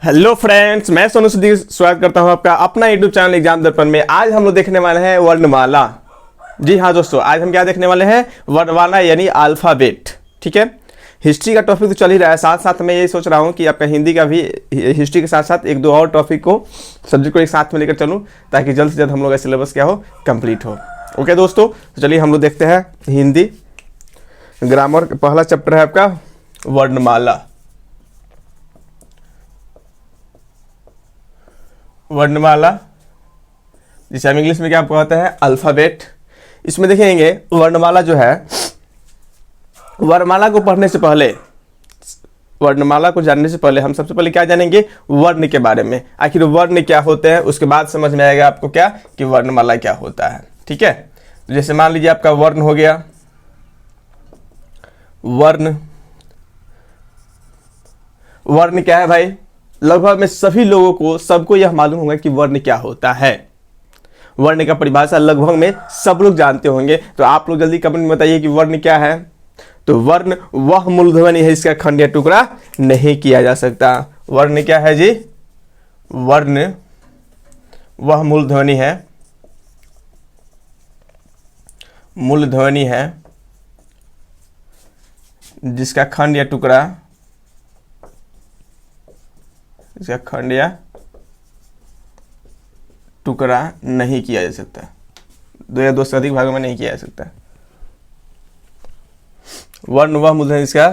Hello friends, मैं सोनू सूद स्वागत करता हूं आपका अपना यूट्यूब चैनल एग्जाम दर्पण में। आज हम लोग देखने वाले हैं वर्णमाला। जी हाँ दोस्तों, आज हम क्या देखने वाले हैं? वर्णमाला यानी अल्फाबेट। ठीक है, हिस्ट्री का टॉपिक तो चल ही रहा है, साथ साथ मैं ये सोच रहा हूँ कि आपका हिंदी का भी हिस्ट्री के साथ साथ एक दो और टॉपिक को सब्जेक्ट को एक साथ में लेकर चलूँ, ताकि जल्द से जल्द हम लोग का सिलेबस क्या हो, कंप्लीट हो। ओके दोस्तों, तो चलिए हम लोग देखते हैं हिंदी ग्रामर। पहला चैप्टर है आपका वर्णमाला। वर्णमाला जिसे हम इंग्लिश में क्या कहते हैं? अल्फाबेट। इसमें देखेंगे वर्णमाला जो है, वर्णमाला को पढ़ने से पहले, वर्णमाला को जानने से पहले हम सबसे पहले क्या जानेंगे? वर्ण के बारे में। आखिर वर्ण क्या होते हैं, उसके बाद समझ में आएगा आपको क्या कि वर्णमाला क्या होता है। ठीक है, तो जैसे मान लीजिए आपका वर्ण हो गया, वर्ण। वर्ण क्या है भाई? लगभग में सभी लोगों को, सबको यह मालूम होगा कि वर्ण क्या होता है। वर्ण का परिभाषा लगभग में सब लोग जानते होंगे। तो आप लोग जल्दी कमेंट में बताइए कि वर्ण क्या है। तो वर्ण वह मूलध्वनि है जिसका खंड या टुकड़ा नहीं किया जा सकता। वर्ण क्या है जी? वर्ण वह मूलध्वनि है, मूलध्वनि है जिसका खंड या टुकड़ा, इसका खंड या टुकड़ा नहीं किया जा सकता, दो या दो से अधिक भागों में नहीं किया जा सकता। वर्ण वह मूलधन इसका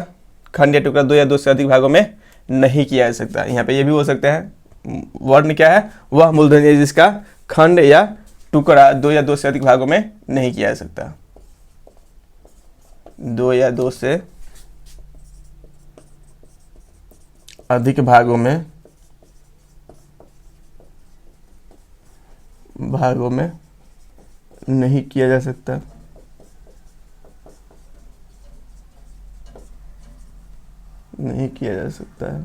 खंड या टुकड़ा दो या दो से अधिक भागों में नहीं किया जा सकता। यहाँ पे ये भी हो सकता है, वर्ण क्या है? वह मूलधन है जिसका खंड या टुकड़ा दो या दो से अधिक भागों में नहीं किया जा सकता। दो या दो से अधिक भागों में नहीं किया जा सकता। नहीं किया जा सकता है,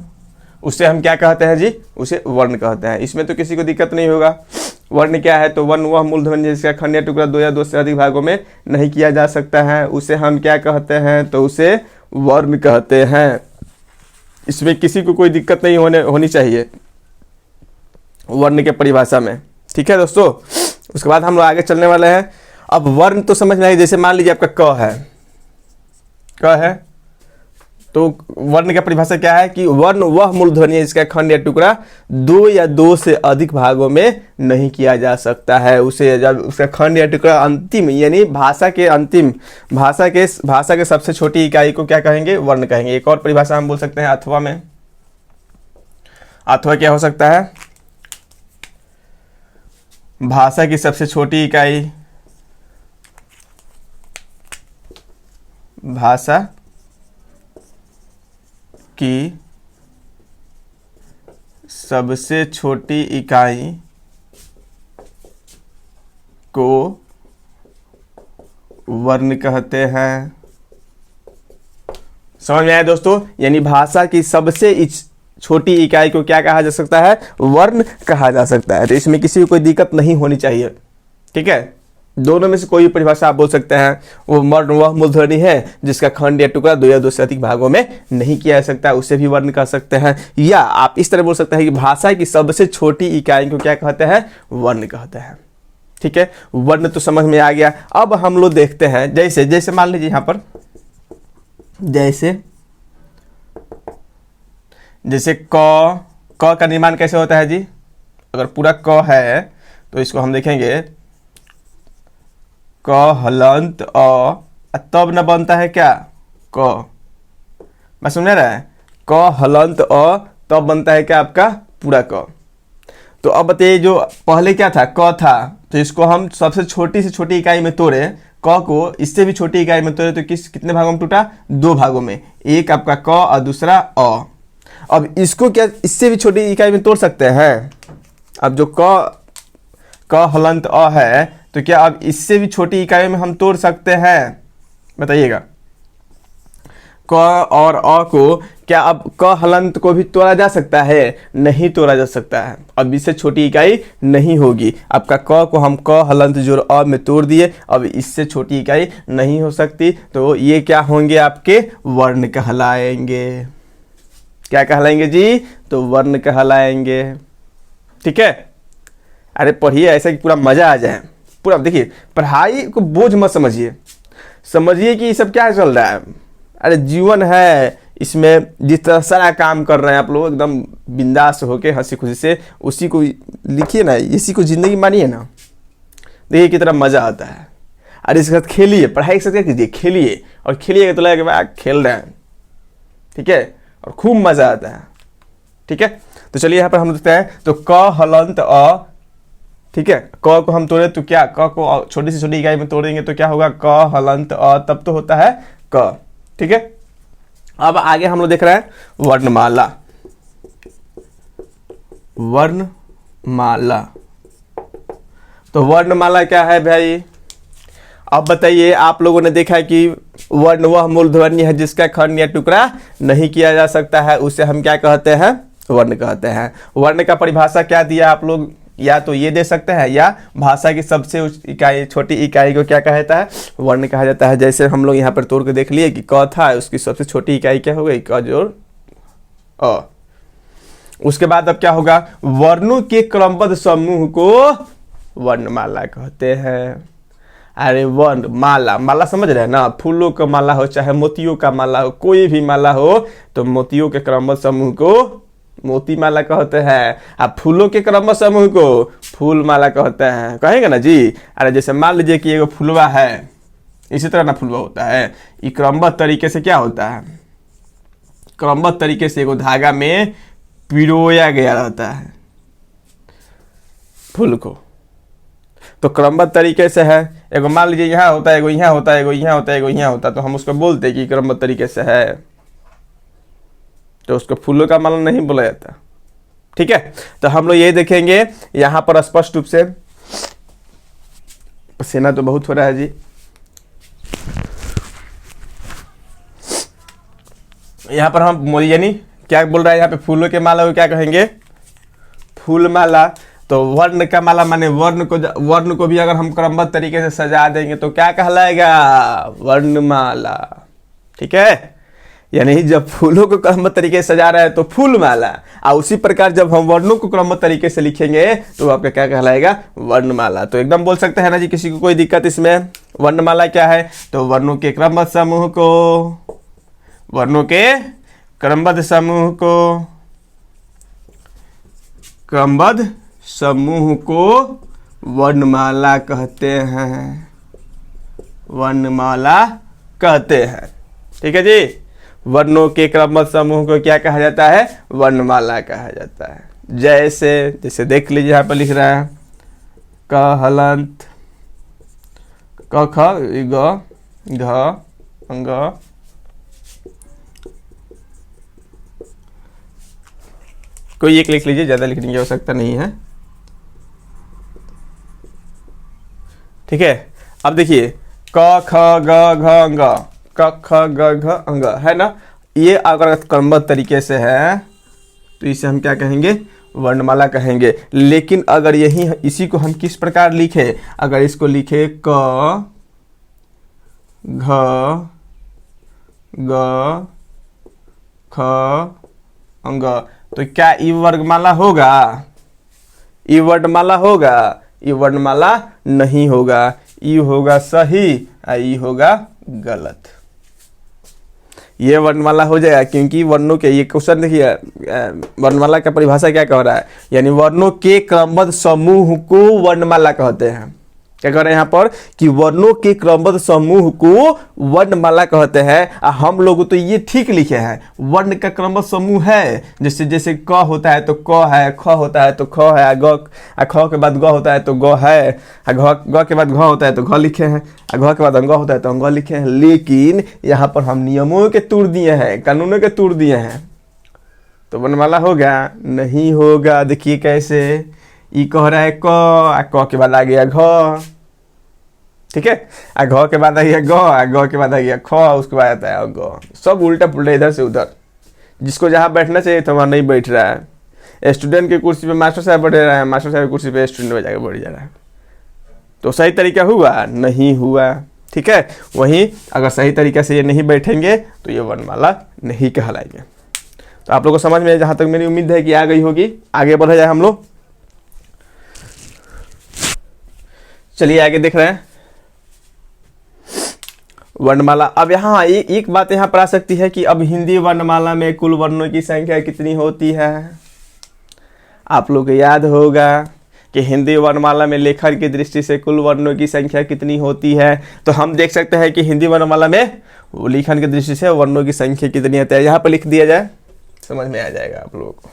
उसे हम क्या कहते हैं जी? उसे वर्ण कहते हैं। इसमें तो किसी को दिक्कत नहीं होगा। वर्ण क्या है? तो वर्ण वह मूलधन जिसका खंड या टुकड़ा दो या दो से अधिक भागों में नहीं किया जा सकता है, उसे हम क्या कहते हैं? तो उसे वर्ण कहते हैं। इसमें किसी को कोई दिक्कत नहीं होनी चाहिए वर्ण के परिभाषा में। ठीक है दोस्तों, उसके बाद हम लोग आगे चलने वाले हैं। अब वर्ण तो समझ में आएगी। जैसे मान लीजिए आपका क है, क है, तो वर्ण का परिभाषा क्या है कि वर्ण वह मूलध्वनि है जिसका खंड या टुकड़ा दो या दो से अधिक भागों में नहीं किया जा सकता है। उसे जब उसका खंड या टुकड़ा अंतिम यानी भाषा के अंतिम, भाषा के सबसे छोटी इकाई को क्या कहेंगे? वर्ण कहेंगे। एक और परिभाषा हम बोल सकते हैं अथवा में। अथवा क्या हो सकता है? भाषा की सबसे छोटी इकाई, भाषा की सबसे छोटी इकाई को वर्ण कहते हैं। समझ में आया दोस्तों? यानी भाषा की सबसे छोटी इकाई को क्या कहा जा सकता है? वर्ण कहा जा सकता है। तो इसमें किसी को कोई दिक्कत नहीं होनी चाहिए। ठीक है, दोनों में से कोई भी परिभाषा आप बोल सकते हैं। वो वर्ण वह मूलध्वनि है जिसका खंड या टुकड़ा दो या दो से अधिक भागों में नहीं किया जा सकता, उसे भी वर्ण कह सकते हैं। या आप इस तरह बोल सकते हैं कि भाषा की सबसे छोटी इकाई को क्या कहते हैं? जैसे कहते हैं। ठीक है, वर्ण तो समझ में आ गया। अब हम लोग देखते हैं, जैसे जैसे मान लीजिए यहां पर, जैसे क का निर्माण कैसे होता है जी? अगर पूरा क है तो इसको हम देखेंगे क हलंत अ, तब न बनता है क्या? क। मैं सुन रहा है, क हलंत अ, तब बनता है क्या? आपका पूरा क। तो अब बताइए, जो पहले क्या था? क था, तो इसको हम सबसे छोटी से छोटी इकाई में तोड़े, क को इससे भी छोटी इकाई में तोड़े, तो कितने भागों में टूटा? दो भागों में। एक आपका क और दूसरा अ। अब इसको क्या इससे भी छोटी इकाई में तोड़ सकते हैं? अब जो क हलंत अ है, तो क्या अब इससे भी छोटी इकाई में हम तोड़ सकते हैं? बताइएगा। क और अ को क्या अब क हलंत को भी तोड़ा जा सकता है? नहीं तोड़ा जा सकता है। अब इससे छोटी इकाई नहीं होगी। आपका क को हम क हलंत जोड़ अ में तोड़ दिए, अब इससे छोटी इकाई नहीं हो सकती, तो ये क्या होंगे? आपके वर्ण कहलाएंगे। क्या कहलाएंगे जी? तो वर्ण कहलाएंगे। ठीक है, अरे पढ़िए ऐसा कि पूरा मजा आ जाए। पूरा देखिए, पढ़ाई को बोझ मत समझिए, समझिए कि ये सब क्या चल रहा है। अरे जीवन है, इसमें जिस तरह सारा काम कर रहे हैं आप लोग एकदम बिंदास होके हंसी खुशी से उसी को लिखिए ना, इसी को जिंदगी मानिए ना, देखिए कितना मजा आता है। अरे इसके साथ खेलिए, पढ़ाई के साथ क्या कीजिए, खेलिए, और खेलिए तो लगेगा भाई खेल रहे हैं। ठीक है, और खूब मजा आता है। ठीक है, तो चलिए यहाँ पर हम देखते हैं। तो क हलंत अ, ठीक है, क को हम तोड़े तो क्या, क को छोटी से छोटी इकाई में तोड़ेंगे तो क्या होगा, क हलंत अ, तब तो होता है क। ठीक है, अब आगे हम लोग देख रहे हैं वर्णमाला। वर्णमाला, तो वर्णमाला क्या है भाई? अब बताइए, आप लोगों ने देखा है कि वर्ण वह मूलध्वनि है जिसका खंड या टुकड़ा नहीं किया जा सकता है, उसे हम क्या कहते हैं, वर्ण कहते हैं। वर्ण का परिभाषा क्या दिया आप लोग, या तो ये दे सकते हैं, या भाषा की सबसे इकाई, छोटी इकाई को क्या कहता है, वर्ण कहा जाता है। जैसे हम लोग यहाँ पर तोड़ के देख लिए कि क था, उसकी सबसे छोटी इकाई क्या हो गई, क जोड़ अ। उसके बाद अब क्या होगा, वर्णों के क्रमबद्ध समूह को वर्णमाला कहते हैं। अरे वर्ण माला, माला समझ रहे हैं ना, फूलों का माला हो चाहे मोतियों का माला हो, कोई भी माला हो, तो मोतियों के क्रमबद्ध समूह को मोती माला कहते हैं, अब फूलों के क्रमबद्ध समूह को फूल माला कहते हैं। कहेंगे ना जी। अरे जैसे मान लीजिए कि एगो फुलवा है, इसी तरह ना फुलवा होता है, ये क्रमबद्ध तरीके से क्या होता है, क्रमबद्ध तरीके से एगो धागा में पिरोया गया रहता है फूल को, तो क्रमबद्ध तरीके से है। एगो मान लीजिए यहाँ होता है, एगो यहाँ होता है, एगो यहाँ होता है, एगो यहाँ होता है, तो हम उसको बोलते हैं कि क्रमबद्ध तरीके से है, तो उसको फूलों का माला नहीं बोला जाता। ठीक है, तो हम लोग ये देखेंगे यहां पर स्पष्ट रूप से, पसीना तो बहुत हो रहा है जी। यहां पर हम यानी क्या बोल रहा है, यहाँ पे फूलों के माला को क्या कहेंगे, फूल माला। तो वर्ण का माला माने वर्ण को भी अगर हम क्रमबद्ध तरीके से सजा देंगे तो क्या कहलाएगा, वर्णमाला। ठीक है, यानी जब फूलों को क्रमबद्ध तरीके से सजा रहे हैं तो फूल माला, और उसी प्रकार जब हम वर्णों को क्रमबद्ध तरीके से लिखेंगे तो आपका क्या कहलाएगा, वर्णमाला। तो एकदम बोल सकते हैं ना जी, किसी को कोई दिक्कत इसमें। वर्णमाला क्या है, तो वर्णों के क्रमबद्ध समूह को, वर्णों के क्रमबद्ध समूह को, क्रमबद्ध समूह को वर्णमाला कहते हैं, वर्णमाला कहते हैं। ठीक है जी, वर्णों के क्रमबद्ध समूह को क्या कहा जाता है, वर्णमाला कहा जाता है। जैसे देख लीजिए यहाँ पर लिख रहा है क हलंत, क ख ग घ ङ, कोई एक लिख लीजिए, ज्यादा लिखने की आवश्यकता नहीं है। ठीक है, अब देखिए क ख ग घ ङ, क ख ग घ अंग है ना, ये अगर क्रमबद्ध तरीके से है तो इसे हम क्या कहेंगे, वर्णमाला कहेंगे। लेकिन अगर यही इसी को हम किस प्रकार लिखे, अगर इसको लिखे क घ ग ख अंग, तो क्या ये वर्णमाला होगा, ये वर्णमाला होगा, ये वर्णमाला नहीं होगा, ये होगा सही और ये होगा गलत। ये वर्णमाला हो जाएगा क्योंकि वर्णों के, ये क्वेश्चन देखिए वर्णमाला का परिभाषा क्या कह रहा है, यानी वर्णों के क्रमबद्ध समूह को वर्णमाला कहते हैं। क्या कह रहे हैं यहाँ पर कि वर्णों के क्रमबद्ध समूह को वर्णमाला कहते हैं। हम लोग तो ये ठीक लिखे हैं, वर्ण का क्रमबद्ध समूह है। जैसे जैसे क होता है तो क है, ख होता है तो ख है, ग ख के बाद ग होता है तो ग है, ग के बाद घ होता है तो घ लिखे हैं, घ के बाद अंग होता है तो अंग लिखे हैं। लेकिन यहाँ पर हम नियमों के तोड़ दिए हैं, कानूनों के तोड़ दिए हैं, तो वर्णमाला होगा नहीं होगा। देखिए कैसे, ई कह रहा है क के बाद आ गया घ, ठीक है, घ के बाद आ गया ग के बाद आ गया ख, उसके बाद आता है ग। सब उल्टा पुल्टा इधर से उधर, जिसको जहाँ बैठना चाहिए था वहाँ नहीं बैठ रहा है। स्टूडेंट की कुर्सी पे मास्टर साहब बैठ रहे हैं, मास्टर साहब की कुर्सी पे स्टूडेंट में जाकर बैठ जा रहा है। तो सही तरीका हुआ नहीं हुआ। ठीक है, वहीं अगर सही तरीके से ये नहीं बैठेंगे तो ये वर्णमाला नहीं कहलाएंगे। तो आप लोगों को समझ में, जहाँ तक मेरी उम्मीद है कि आ गई होगी। आगे बढ़ा जाए हम लोग। चलिए आगे देख रहे हैं वर्णमाला। अब यहाँ एक बात यहाँ पर आ सकती है कि अब हिंदी वर्णमाला में कुल वर्णों की संख्या कितनी होती है। आप लोग को याद होगा कि हिंदी वर्णमाला में लेखन की दृष्टि से कुल वर्णों की संख्या कितनी होती है। तो हम देख सकते हैं कि हिंदी वर्णमाला में लेखन की दृष्टि से वर्णों की संख्या कितनी होती है। यहाँ पर लिख दिया जाए, समझ में आ जाएगा आप लोगों को।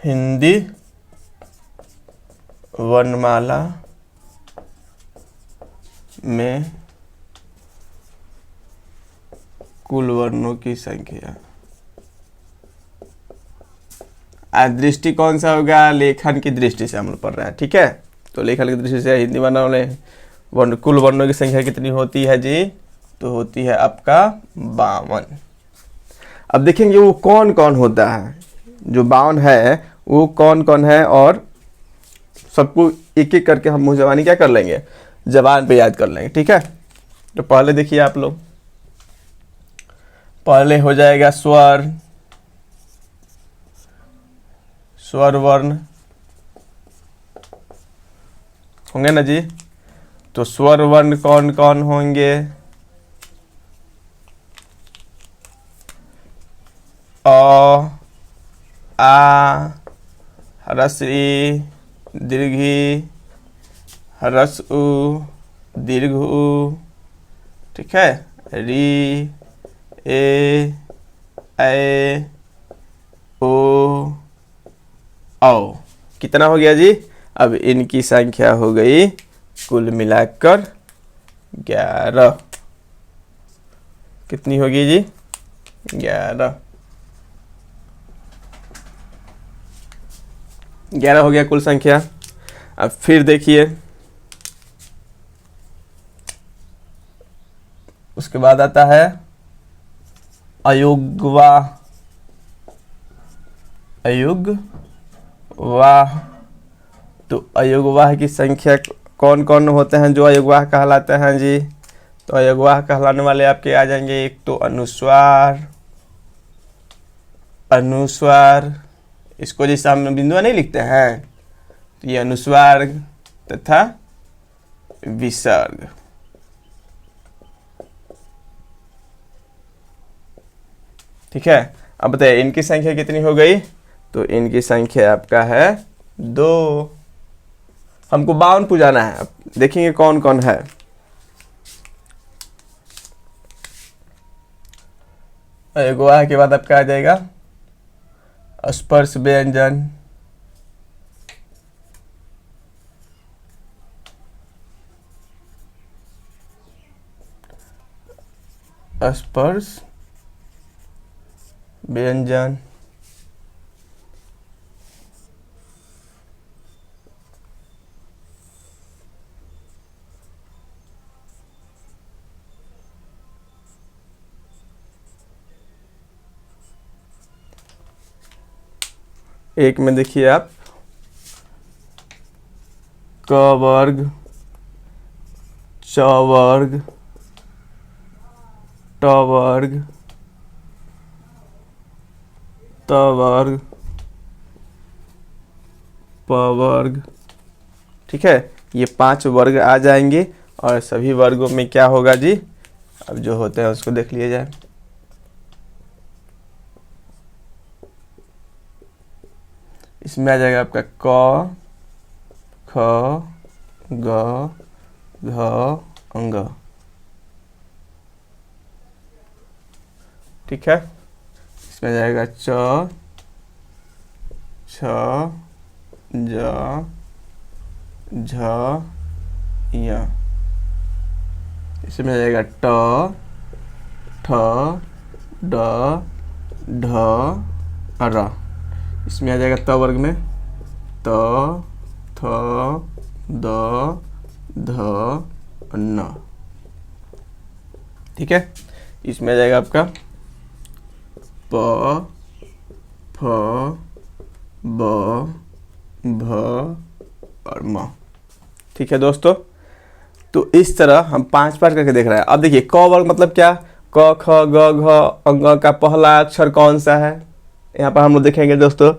हिंदी वर्णमाला में कुल वर्णों की संख्या, दृष्टि कौन सा होगा, लेखन की दृष्टि से हम लोग पढ़ रहे हैं, ठीक है। तो लेखन की दृष्टि से हिंदी वर्णमाला में कुल वर्णों की संख्या कितनी होती है जी, तो होती है आपका 52। अब देखेंगे वो कौन कौन होता है, जो 52 है वो कौन कौन है, और सबको एक एक करके हम मुंह जबानी क्या कर लेंगे, जबान पे याद कर लेंगे, ठीक है। तो पहले देखिए आप लोग, पहले हो जाएगा स्वर, स्वर वर्ण होंगे ना जी। तो स्वर वर्ण कौन कौन होंगे, अ, आ, ह्रस्व ई, दीर्घ ह्रस्व उ, दीर्घ उ, ठीक है, री, ए, ओ, औ। कितना हो गया जी, अब इनकी संख्या हो गई कुल मिलाकर 11। कितनी होगी जी, 11 हो गया कुल संख्या। अब फिर देखिए, उसके बाद आता है अयुग्वाह, अयुग्वाह। तो अयुग्वाह की संख्या कौन कौन होते हैं जो अयुग्वाह कहलाते हैं जी, तो अयुग्वाह कहलाने वाले आपके आ जाएंगे, एक तो अनुस्वार, अनुस्वार, इसको जिस सामने बिंदुआ नहीं लिखते हैं, तो ये अनुस्वार तथा विसर्ग, ठीक है। अब बताइए इनकी संख्या कितनी हो गई, तो इनकी संख्या आपका है 2। हमको 52 पुजाना है। अब देखेंगे कौन कौन है। अयुग्वाह के बाद आपका आ जाएगा स्पर्श व्यंजन, स्पर्श व्यंजन, एक में देखिए आप क वर्ग, च वर्ग, ट वर्ग, त वर्ग, प वर्ग, ठीक है। ये 5 वर्ग आ जाएंगे और सभी वर्गों में क्या होगा जी, अब जो होते हैं उसको देख लिया जाए। इसमें आ जाएगा आपका क, ख, ग, घ, अंग, ठीक है। इसमें आ जाएगा च, छ, ज, झ, य। इसमें आ जाएगा ट, ठ, ड, ढ, र। इसमें आ जाएगा त वर्ग में त, थ, द, ध, न, ठीक है। इसमें आ जाएगा आपका प, फ, ब, भ और म। ठीक है दोस्तों, तो इस तरह हम 5 बार करके देख रहे हैं। अब देखिए क वर्ग मतलब क्या, क ख ग घ अंग का पहला अक्षर कौन सा है, यहाँ पर हम लोग देखेंगे दोस्तों।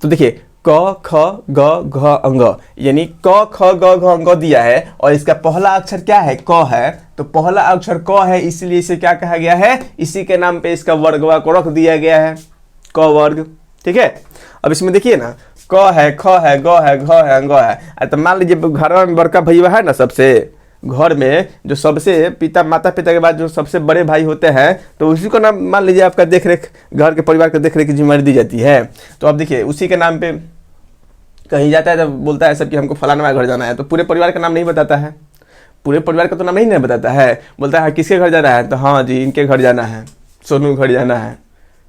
तो देखिए क ख ग घ अंग, यानी क ख ग घ अंग दिया है और इसका पहला अक्षर क्या है, क है, तो पहला अक्षर क है, इसलिए इसे क्या कहा गया है, इसी के नाम पे इसका वर्गवा को रख दिया गया है, क वर्ग। ठीक है, अब इसमें देखिए ना, क है, ख है, ग है, घ है, अंग है। तो मान लीजिए घर में बड़का भैया है ना, सबसे घर में जो सबसे पिता माता पिता के बाद जो सबसे बड़े भाई होते हैं, तो उसी को नाम मान लीजिए आपका देख रेख, घर के परिवार के देख रेख की जिम्मेदारी दी जाती है। तो अब देखिए उसी के नाम पे कहीं जाता है तो बोलता है सब कि हमको फलाना घर जाना है, तो पूरे परिवार का नाम नहीं बताता है, पूरे परिवार का तो नाम नहीं बताता है, बोलता है किसके घर जाना है, तो हाँ जी इनके घर जाना है, सोनू घर जाना है।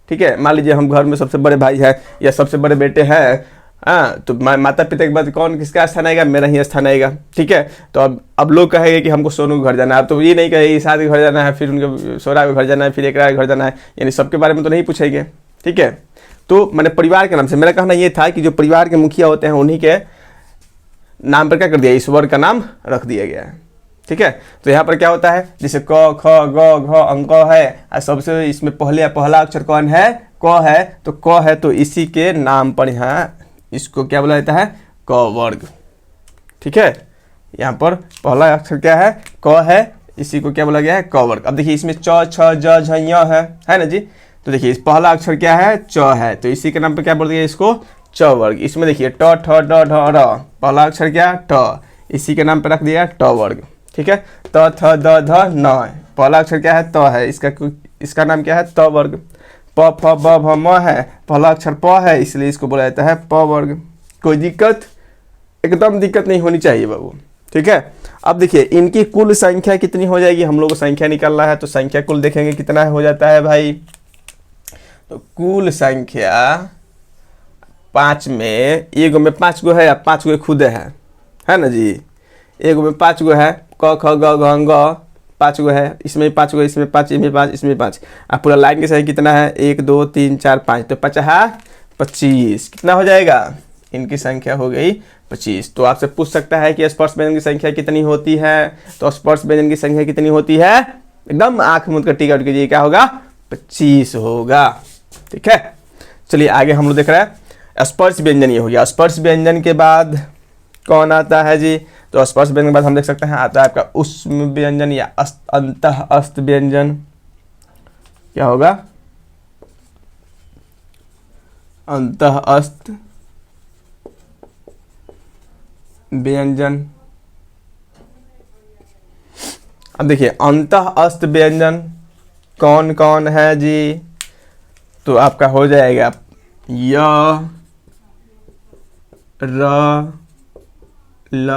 ठीक है, मान लीजिए हम घर में सबसे बड़े भाई हैं या सबसे बड़े बेटे हैं, हाँ, तो माता पिता के बाद कौन किसका स्थान आएगा, मेरा ही स्थान आएगा। ठीक है, तो अब लोग कहेंगे कि हमको सोनू के घर जाना है, अब तो ये नहीं कहेगी ईसाद के घर जाना है, फिर उनके सोरा के घर जाना है, फिर एकरा के घर जाना है, यानी सबके बारे में तो नहीं पूछेंगे। ठीक है, तो मैंने परिवार के नाम से, मेरा कहना ये था कि जो परिवार के मुखिया होते हैं उन्हीं के नाम पर क्या कर दिया, ईश्वर का नाम रख दिया गया है। ठीक है, तो यहाँ पर क्या होता है, जैसे क ख ग घ अंक है, सबसे इसमें पहला अक्षर कौन है, क है, तो क है तो इसी के नाम पर यहाँ इसको क्या बोला जाता है, क वर्ग। ठीक है, यहाँ पर पहला अक्षर क्या है, क है, इसी को क्या बोला गया है, क वर्ग। अब देखिए इसमें च छ ज झ य है ना जी, तो देखिए इस पहला अक्षर क्या है, च है, तो इसी के नाम पे क्या बोल दिया इसको, च वर्ग। इसमें देखिए ट ठ ड ढ र, पहला अक्षर क्या, ट, इसी के नाम पे रख दिया ट वर्ग। ठीक है, त थ द ध न, पहला अक्षर क्या है, त है, इसका नाम क्या है, त वर्ग। प फ ब भ म है, पहला अक्षर प है, इसलिए इसको बोला जाता है प वर्ग। कोई दिक्कत, एकदम दिक्कत नहीं होनी चाहिए बाबू। ठीक है, अब देखिए इनकी कुल संख्या कितनी हो जाएगी, हम लोग को संख्या निकालना है, तो संख्या कुल देखेंगे कितना हो जाता है भाई। तो कुल संख्या 5 में, एगो में 5 गो है या 5 गो खुद है ना जी, एगो में 5 गो है, क ख ग घ अंग 5 गो है, इसमें 5 गो, इसमें 5, इसमें 5, इसमें 5। अब पूरा लाइन की संख्या कितना है, 1 2 3 4 5, तो 25 कितना हो जाएगा, इनकी संख्या हो गई 25। तो आपसे पूछ सकता है कि स्पर्श व्यंजन की संख्या कितनी होती है, तो स्पर्श व्यंजन की संख्या कितनी होती है, एकदम आंख मूंद कर टिक आउट कीजिए, क्या होगा, 25 होगा। ठीक है, चलिए आगे हम लोग देख रहे हैं स्पर्श व्यंजन, ये हो गया। स्पर्श व्यंजन के बाद कौन आता है जी, तो स्पर्श व्यंजन के बाद हम देख सकते हैं आता है आपका उष्म व्यंजन या अंतः अस्त व्यंजन। क्या होगा, अंतः अस्त व्यंजन। अब देखिए अंतः अस्त व्यंजन कौन कौन है जी, तो आपका हो जाएगा य र ल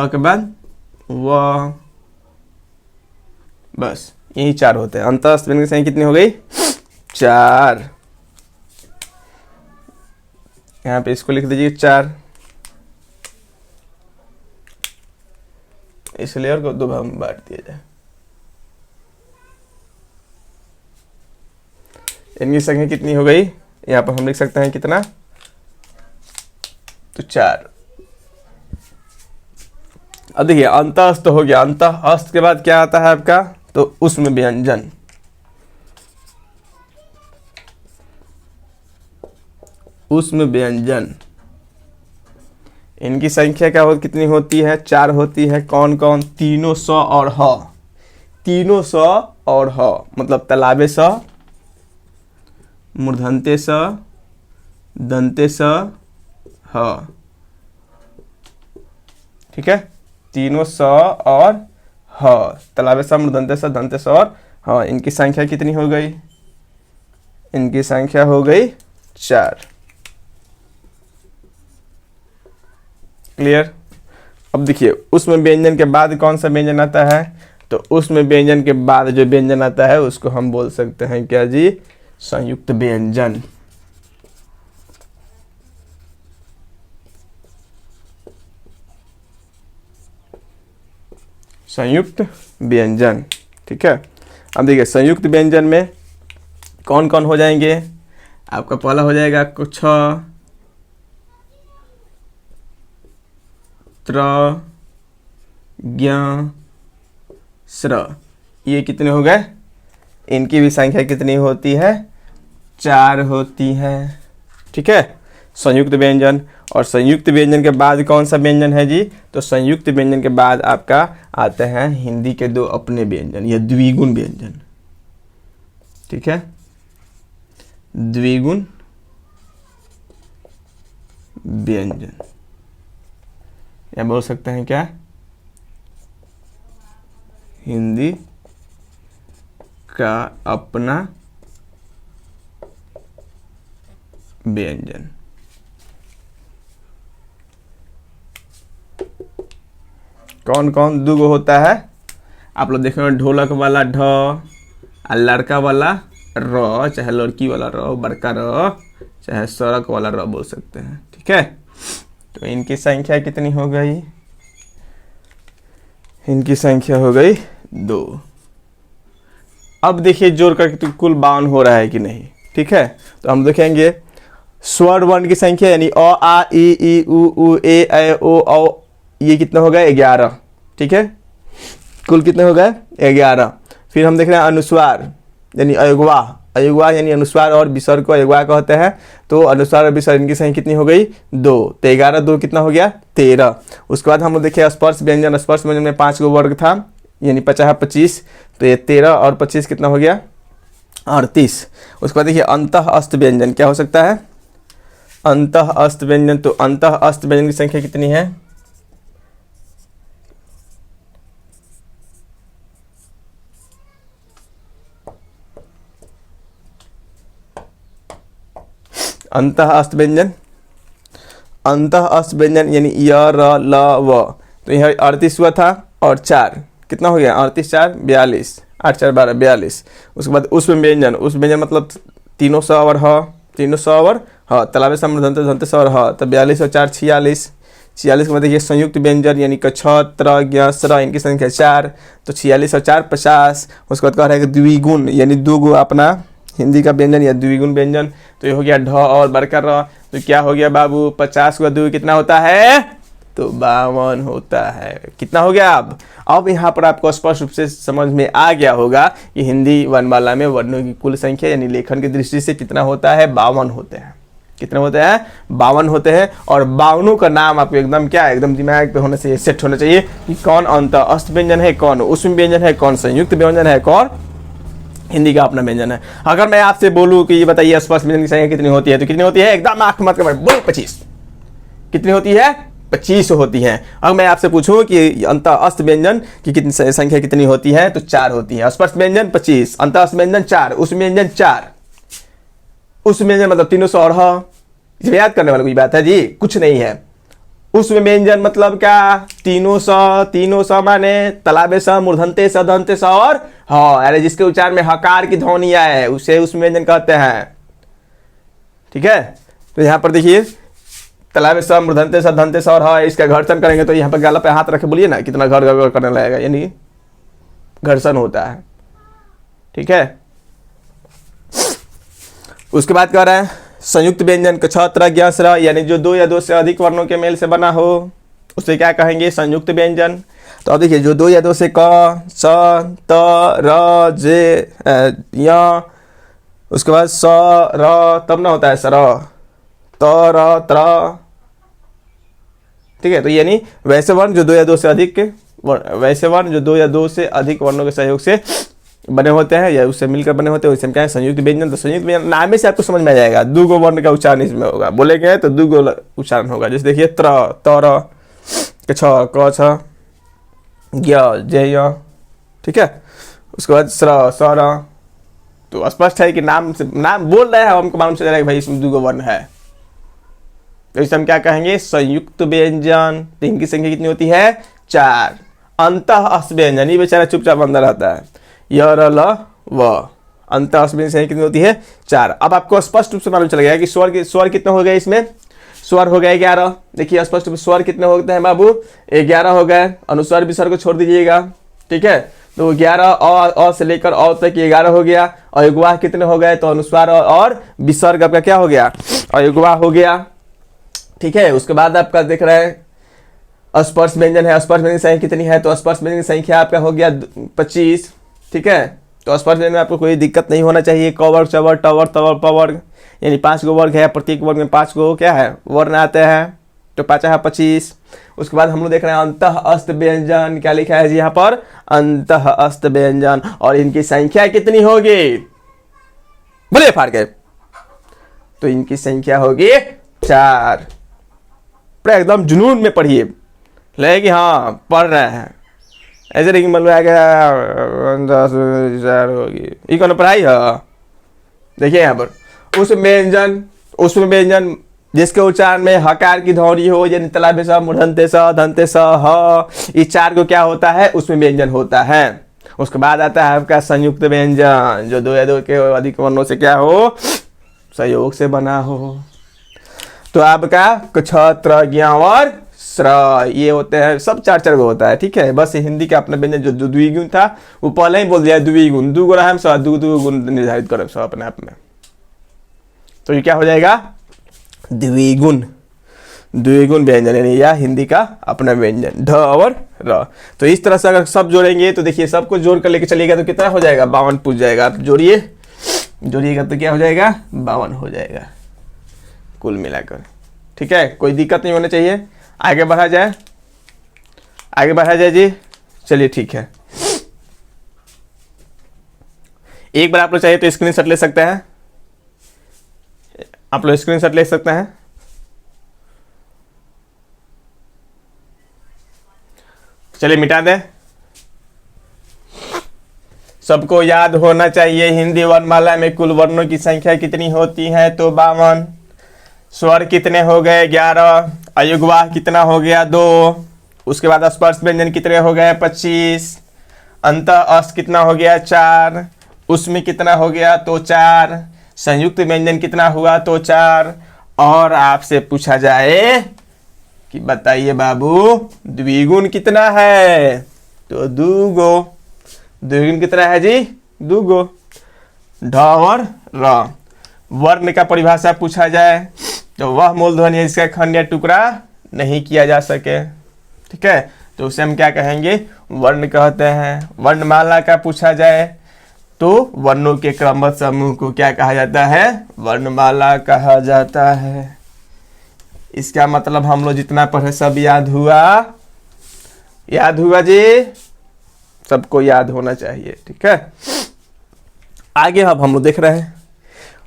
के बाद व, बस यही 4 होते हैं। अंतः अस्त व्यंजन की संख्या कितनी हो गई, 4। यहाँ पे इसको लिख दीजिए 4, इस लेयर को 2 भाग में बांट दिया जाए। इनकी संख्या कितनी हो गई, यहाँ पर हम लिख सकते हैं कितना, तो 4। अब देखिए अंतः अस्त हो गया, अंतः अस्त के बाद क्या आता है आपका, तो उष्म व्यंजन। उष्म व्यंजन, इनकी संख्या क्या कितनी होती है, 4 होती है। कौन कौन, तीनों स और ह, तीनों स और ह, मतलब तालाबे स, मूर्धन्ते स, दंते स, ह। ठीक है, तीनों स और ह, तालाबे स, मूर्धन्ते स, दंते स और ह। इनकी संख्या कितनी हो गई, इनकी संख्या हो गई 4। क्लियर। अब देखिए उष्म व्यंजन के बाद कौन सा व्यंजन आता है, तो उष्म व्यंजन के बाद जो व्यंजन आता है उसको हम बोल सकते हैं क्या जी, संयुक्त व्यंजन। संयुक्त व्यंजन। ठीक है, अब देखिए संयुक्त व्यंजन में कौन कौन हो जाएंगे, आपका पहला हो जाएगा कुछ, त्र ज्ञ स्र, ये कितने हो गए? इनकी भी संख्या कितनी होती है? 4 होती है। ठीक है, संयुक्त व्यंजन। और संयुक्त व्यंजन के बाद कौन सा व्यंजन है जी? तो संयुक्त व्यंजन के बाद आपका आते हैं हिंदी के 2 अपने व्यंजन या द्विगुण व्यंजन। ठीक है, द्विगुण व्यंजन या बोल सकते हैं क्या? हिंदी का अपना व्यंजन। कौन कौन दुगो होता है? आप लोग देखेंगे ढोलक वाला ढ, लड़का वाला र, चाहे लड़की वाला र, बड़का र, चाहे सड़क वाला र बोल सकते हैं। ठीक है, तो इनकी संख्या कितनी हो गई? इनकी संख्या हो गई 2। अब देखिए जोड़ करके तो कुल 52 हो रहा है कि नहीं। ठीक है, तो हम देखेंगे स्वर वर्ण की संख्या यानी अ आ ई उ ए ऐ ओ औ, ये कितना हो गया? 11। ठीक है, कुल कितने हो गए? 11। फिर हम देख रहे हैं अनुस्वार यानी अयगवा, अयगवा यानी अनुस्वार और विसर्ग को अयगवा कहते हैं। तो अनुस्वार और विसर्ग इनकी संख्या कितनी हो गई? 2। तो 11 2 कितना हो गया? 13। उसके बाद हम लोग देखिए स्पर्श व्यंजन, स्पर्श व्यंजन में 5 गो वर्ग था यानी 50 25, तो ये 13 और 25 कितना हो गया? 38। उसके बाद देखिए अंतः अस्त व्यंजन क्या हो सकता है? अंतः अस्त व्यंजन, तो अंतः अस्त व्यंजन की संख्या कितनी है? अंतः अस्त व्यंजन, अंतः अस्त व्यंजन यानी य र ल व, तो यह 38 हुआ था और 4 कितना हो गया? 38 4 42, 8 4 12 42। उसके बाद उस व्यंजन, उस व्यंजन मतलब तीनों सौ और ह, तीनों सौ और ह, तलाबे समृद्धंते धंते सौ और ह, तो 42 और 4 46। 46 के बाद देखिए संयुक्त व्यंजन यानी क छ त्र ज्ञ स्र, इनकी संख्या 4, तो 46 और 4 50। उसके बाद कह रहा है कि द्विगुण यानी 2 गो अपना हिंदी का व्यंजन या द्विगुण व्यंजन, तो ये हो गया ढ और बड़का र, तो क्या हो गया बाबू? 50 का 2 कितना होता है? तो 52 होता है। कितना हो गया? अब यहाँ पर आपको स्पष्ट रूप से समझ में आ गया होगा कि हिंदी वर्णमाला में वर्णों की कुल संख्या यानी लेखन की दृष्टि से कितना होता है? 52 होते हैं। कितने होते हैं? 52 होते हैं। और 52 का नाम आपको एकदम क्या, एकदम दिमाग पे होने से सेट होना चाहिए कि कौन अंतः अस्त व्यंजन है, कौन उसमें व्यंजन है, कौन संयुक्त व्यंजन है, कौन हिंदी का अपना व्यंजन है। अगर मैं आपसे बोलूं कि ये बताइए स्पर्श व्यंजन की संख्या कितनी होती है, तो कितनी होती है? एकदम आंख मत कर बोलो 25। कितनी होती है? 25 होती है। अगर मैं आपसे पूछूं कि अंतः अस्त व्यंजन की कितनी संख्या कितनी होती है, तो 4 होती है। स्पर्श व्यंजन 25, अंतः अस्त व्यंजन 4, उस व्यंजन 4, उस व्यंजन मतलब 300 और ह, इसमें याद करने वाली कोई बात है जी? कुछ नहीं है। उस व्यंजन मतलब क्या? 300 माने तलाबे स मूर्धन्ते स दंते स और ह, अरे जिसके उच्चारण में हकार की ध्वनि आए उसे उस व्यंजन कहते हैं। ठीक है, तो यहाँ पर देखिए तलाबे स मूर्धन्ते स दंते स और ह, इसका घर्षण करेंगे तो यहाँ पर गाला पे हाथ रखे बोलिए ना कितना घर घर करने लगेगा, यानी घर्षण होता है। ठीक है, उसके बाद कह रहा है संयुक्त व्यंजन क छ त्र ज्ञ स्र, यानी जो 2 या 2 से अधिक वर्णों के मेल से बना हो उसे क्या कहेंगे? संयुक्त व्यंजन। तो अब देखिए जो 2 या 2 से क स त र जे य, उसके बाद स र तब ना होता है सर, त र त्र। ठीक है, तो यानी वैसे वर्ण जो 2 या 2 से अधिक वैसे वर्ण जो 2 या 2 से अधिक वर्णों के सहयोग से बने होते हैं या उससे मिलकर बने होते हैं, उससे क्या है? संयुक्त व्यंजन। तो संयुक्त व्यंजन नाम से आपको समझ में आ जाएगा, 2 गो वर्ण का उच्चारण इसमें होगा, बोले गए तो 2 गो उच्चारण होगा। जैसे देखिए त्र तर छ क छ ज्ञ जय। ठीक है, उसके बाद स्र सर। तो स्पष्ट है कि नाम से नाम बोल रहे हैं, हमको मालूम चल रहा है कि भाई इसमें 2 गो वर्ण है, तो इसे हम क्या कहेंगे? संयुक्त व्यंजन। तो इनकी संख्या कितनी होती है? 4। अंतः अस्त व्यंजन, ये बेचारा चुपचाप अंदर रहता है, य र ल व। अंतः अस्त व्यंजन संख्या कितनी होती है? 4। अब आपको स्पष्ट रूप से मालूम चल गया कि स्वर कितने हो गए? इसमें स्वर हो गए 11। देखिए स्पष्ट रूप से स्वर कितने होते हैं बाबू? 11 हो गए। अनुस्वार विसर्ग को छोड़ दीजिएगा। ठीक है, तो 11 अ से लेकर अ तक 11 हो गया। अयुग्मा कितने हो गए? तो अनुस्वार और विसर्ग आपका क्या हो गया? अयुग्मा हो गया। ठीक है, उसके बाद आपका देख रहे हैं अस्पर्श व्यंजन है, अस्पर्श व्यंजन की संख्या कितनी है, तो अस्पर्श व्यंजन की संख्या आपका हो गया 25। ठीक है, तो अस्पर्श व्यंजन में आपको कोई दिक्कत नहीं होना चाहिए। क वर्ग, च वर्ग, ट वर्ग, त वर्ग, प वर्ग, यानी 5 गो वर्ग है, प्रत्येक वर्ग में 5 गो क्या है वर्ण आते हैं, तो 5 है 25। उसके बाद हम लोग देख रहे हैं अंतः अस्त व्यंजन, क्या लिखा है जी यहाँ पर, अंतः अस्त व्यंजन, और इनकी संख्या कितनी होगी, बोलिए फाड़ के, तो इनकी संख्या होगी 4। पूरा एकदम जुनून में पढ़िए, लगे कि हाँ पढ़ रहे हैं, ऐसे नहीं मतलब आ गया 10 होगी, ये कौन पढ़ाई है। देखिए यहाँ पर उस व्यंजन जिसके उच्चारण में हकार की ध्वनि हो, यानी तलाबे स, मूर्धन्ते स, दन्ते स, ह, ये 4 को क्या होता है उसमें व्यंजन होता है। उसके बाद आता है आपका संयुक्त व्यंजन, जो 2 या 2 के अधिक वर्णों से क्या हो, संयोग से बना हो। तो आपका क्ष, त्र, ज्ञ और स्र, ये होते हैं सब 4 गो होता है। ठीक है, बस हिंदी का अपना व्यंजन जो द्विगुण था वो पहले ही बोल दिया, द्विगुण, 2 गुना हम सब 2 गुण निर्धारित करें सब अपने आप में, तो ये क्या हो जाएगा द्विगुण, द्विगुण व्यंजन, यानी यह हिंदी का अपना व्यंजन ढ और र। तो इस तरह से अगर सब जोड़ेंगे तो देखिए सबको जोड़ कर लेके चलिएगा तो कितना हो जाएगा 52 पूछ जाएगा। आप जोड़िएगा तो क्या हो जाएगा 52 हो जाएगा कुल मिलाकर। ठीक है, कोई दिक्कत नहीं होनी चाहिए। आगे बढ़ा जाए, आगे बढ़ा जाए जी, चलिए ठीक है। एक बार आप लोग चाहिए तो स्क्रीनशॉट ले सकते हैं, आप लोग स्क्रीनशॉट ले सकते हैं। चलिए मिटा दें, सबको याद होना चाहिए हिंदी वर्णमाला में कुल वर्णों की संख्या कितनी होती है, तो 52। स्वर कितने हो गए 11, अयुग्वाह कितना हो गया 2, उसके बाद स्पर्श व्यंजन कितने हो गए 25, अंतः अस्त कितना हो गया 4, उसमें कितना हो गया तो 4, संयुक्त व्यंजन कितना हुआ तो 4। और आपसे पूछा जाए कि बताइए बाबू द्विगुण कितना है, तो 2 गो। द्विगुण कितना है जी 2 गो, ढ और र। वर्ण का परिभाषा पूछा जाए तो वह मूलध्वनि जिसका खंड या टुकड़ा नहीं किया जा सके। ठीक है, तो उसे हम क्या कहेंगे वर्ण कहते हैं। वर्णमाला का पूछा जाए तो वर्णों के क्रमबद्ध समूह को क्या कहा जाता है, वर्णमाला कहा जाता है। इसका मतलब हम लोग जितना पढ़े सब याद हुआ, याद हुआ जी, सबको याद होना चाहिए। ठीक है, आगे अब हम लोग देख रहे हैं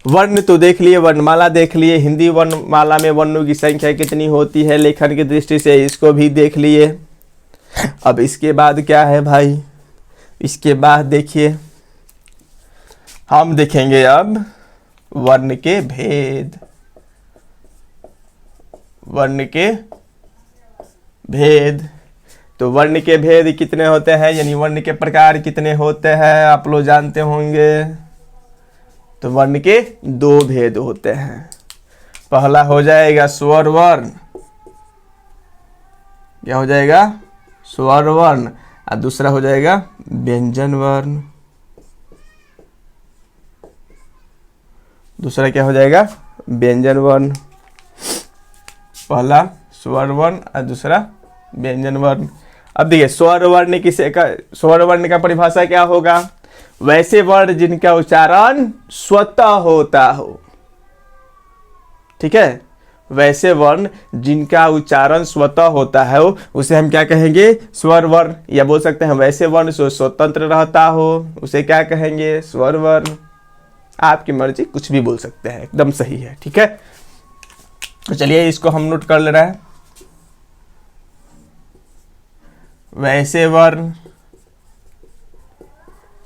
वर्ण तो देख लिए, वर्णमाला देख लिए, हिंदी वर्णमाला में वर्णों की संख्या कितनी होती है लेखन की दृष्टि से इसको भी देख लिए। अब इसके बाद क्या है भाई, इसके बाद देखिए हम देखेंगे अब वर्ण के भेद, वर्ण के भेद। तो वर्ण के भेद कितने होते हैं, यानी वर्ण के प्रकार कितने होते हैं आप लोग जानते होंगे। तो वर्ण के 2 भेद होते हैं। पहला हो जाएगा स्वर वर्ण, क्या हो जाएगा स्वर वर्ण, और दूसरा हो जाएगा व्यंजन वर्ण। दूसरा क्या हो जाएगा व्यंजन वर्ण। पहला स्वर वर्ण और दूसरा व्यंजन वर्ण। अब देखिए स्वर वर्ण का परिभाषा क्या होगा, वैसे वर्ण जिनका उच्चारण स्वतः होता हो। ठीक है, वैसे वर्ण जिनका उच्चारण स्वतः होता है उसे हम क्या कहेंगे स्वर वर्ण, या बोल सकते हैं वैसे वर्ण जो स्वतंत्र रहता हो उसे क्या कहेंगे स्वर वर्ण। आपकी मर्जी, कुछ भी बोल सकते हैं, एकदम सही है। ठीक है, तो चलिए इसको हम नोट कर ले रहे हैं। वैसे वर्ण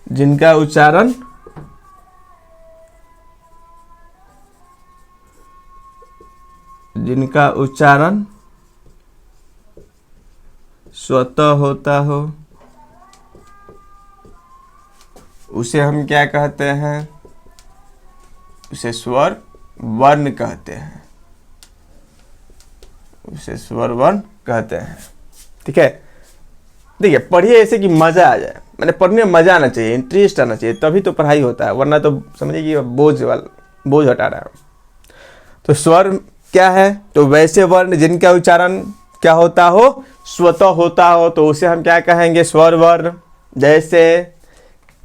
जिनका उच्चारण स्वतः होता हो उसे हम क्या कहते हैं, उसे स्वर वर्ण कहते हैं, उसे स्वर वर्ण कहते हैं। ठीक है, देखिए पढ़िए ऐसे कि मजा आ जाए, मैंने पढ़ने में मजा आना चाहिए, इंटरेस्ट आना चाहिए, तभी तो पढ़ाई होता है, वरना तो समझिए कि बोझ हटा रहा है। तो स्वर क्या है, तो वैसे वर्ण जिनका उच्चारण क्या होता हो स्वतः होता हो तो उसे हम क्या कहेंगे, स्वर वर्ण। जैसे